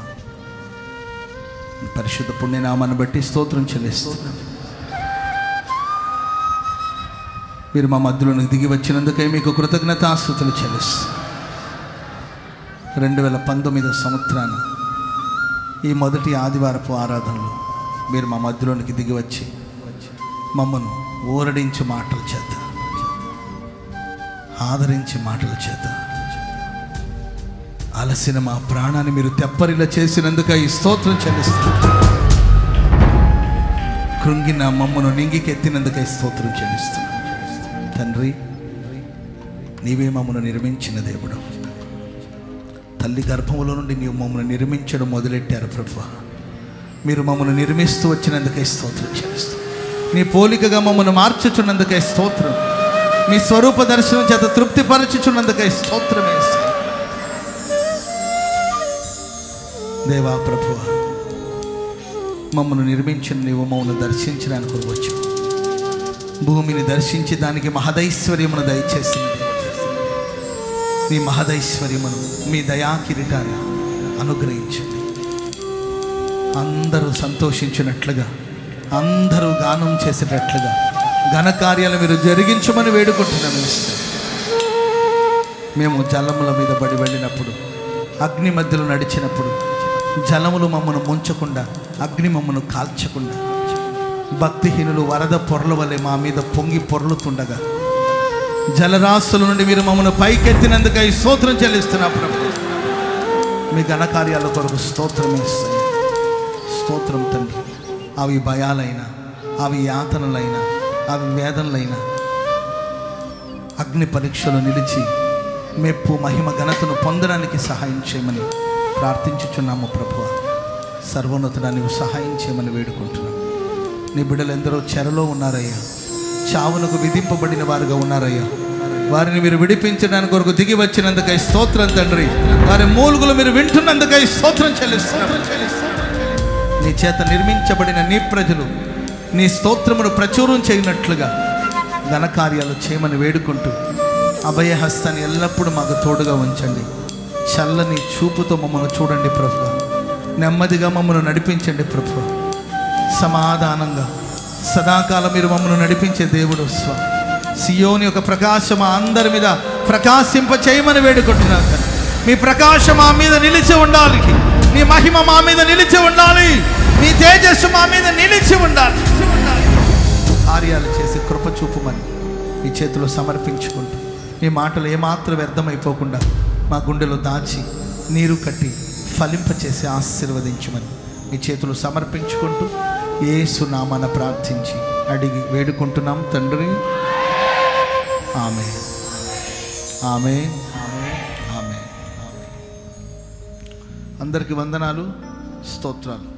పరిశుద్ధ పుణ్యనామాన్ని బట్టి స్తోత్రం చెల్లిస్తున్నాం. మీరు మా మధ్యలోనికి దిగి వచ్చినందుకే మీకు కృతజ్ఞతాస్తుతులు చెల్లిస్తున్నాం. 2019 సంవత్సరాన ఈ మొదటి ఆదివారపు ఆరాధనలో మీరు మా మధ్యలోనికి దిగి వచ్చి మమ్మను ఊరడించి మాటల చేత, ఆదరించి మాటల చేత, అలసిన మా ప్రాణాన్ని మీరు తెప్పరిలా చేసినందుకు ఈ స్తోత్రం చెల్లిస్తున్నాం. కృంగిన మమ్మను నింగికెత్తినందుకు ఈ స్తోత్రం చెల్లిస్తున్నాం. తండ్రి, నీవే మమ్మను నిర్మించిన దేవుడు. తల్లి గర్భములో నుండి నీవు మమ్మల్ని నిర్మించడం మొదలెట్టారు ప్రభువా. మీరు మమ్మల్ని నిర్మిస్తూ వచ్చినందుకే స్తోత్రం చెల్లిస్తాం. నీ పోలికగా మమ్మల్ని మార్చుచున్నందుకే స్తోత్రం. మీ స్వరూప దర్శనం చేత తృప్తిపరచుచున్నందుకే స్తోత్రం వేస్తాం. దేవా ప్రభువా, మమ్మల్ని నిర్మించిన నీవు మమ్మల్ని దర్శించడానికి వచ్చావు. భూమిని దర్శించి దానికి మహదైశ్వర్యమును దయచేసింది. మీ మహదైశ్వర్యమును, మీ దయా కిరీటాన్ని అనుగ్రహించండి. అందరూ సంతోషించినట్లుగా, అందరూ గానం చేసేటట్లుగా ఘనకార్యాలు మీరు జరిగించమని వేడుకుంటున్నాను. మేము జలముల మీద పడి వెళ్ళినప్పుడు, అగ్ని మధ్యలో నడిచినప్పుడు, జలములు మమ్మను ముంచకుండా, అగ్ని మమ్మను కాల్చకుండా, భక్తిహీనులు వరద పొరల వలె మా మీద పొంగి పొరలుతుండగా జలరాశుల నుండి మీరు మమ్మల్ని పైకెత్తినందుకు ఈ స్తోత్రం చెల్లిస్తున్నా ప్రభు. మీ ఘనకార్యాల కొరకు స్తోత్రం వేస్తాయి. స్తోత్రం తండ్రి. అవి భయాలైనా, అవి యాతనలైనా, అవి వేదనలైనా అగ్ని పరీక్షలో నిలిచి మెప్పు, మహిమ, ఘనతను పొందడానికి సహాయం చేయమని ప్రార్థించుచున్నాము ప్రభువా. సర్వోన్నతుడా, నీవు సహాయం చేయమని వేడుకుంటున్నాము. నీ బిడ్డలు ఎందరో చెరలో ఉన్నారయ్యా, చావునకు విధింపబడిన వారుగా ఉన్నారయ్యా. వారిని మీరు విడిపించడానికి కొరకు దిగి వచ్చినందుకై స్తోత్రం తండ్రి. వారి మూలుగులు మీరు వింటున్నందుకై స్తోత్రం చెల్లిస్తున్నాం. నీ చేత నిర్మించబడిన నీ ప్రజలు నీ స్తోత్రమును ప్రచురం చేయనట్లుగా ఘనకార్యాలు చేయమని వేడుకుంటూ అభయహస్తాన్ని ఎల్లప్పుడూ మాకు తోడుగా ఉంచండి. చల్లని చూపుతో మమ్మల్ని చూడండి ప్రభువా. నెమ్మదిగా మమ్మల్ని నడిపించండి ప్రభువా. సమాధానంగా సదాకాలం మీరు మమ్మల్ని నడిపించే దేవుడు స్వామి. సియోని యొక్క ప్రకాశం అందరి మీద ప్రకాశింప చేయమని వేడుకుంటున్నాను. మీ ప్రకాశం మా మీద నిలిచి ఉండాలి. నీ మహిమ మా మీద నిలిచి ఉండాలి. నీ తేజస్సు మా మీద నిలిచి ఉండాలి. కార్యాలు చేసి కృప చూపుమని మీ చేతిలో సమర్పించుకుంటూ మీ మాటలు ఏమాత్రం వ్యర్థమైపోకుండా మా గుండెలో దాచి నీరు కట్టి ఫలింపచేసి ఆశీర్వదించమని మీ చేతులు సమర్పించుకుంటూ యేసు నామమున ప్రార్థించి అడిగి వేడుకుంటున్నాం తండ్రి. ఆమేన్, ఆమేన్, ఆమేన్, ఆమేన్. అందరికీ వందనాలు, స్తోత్రాలు.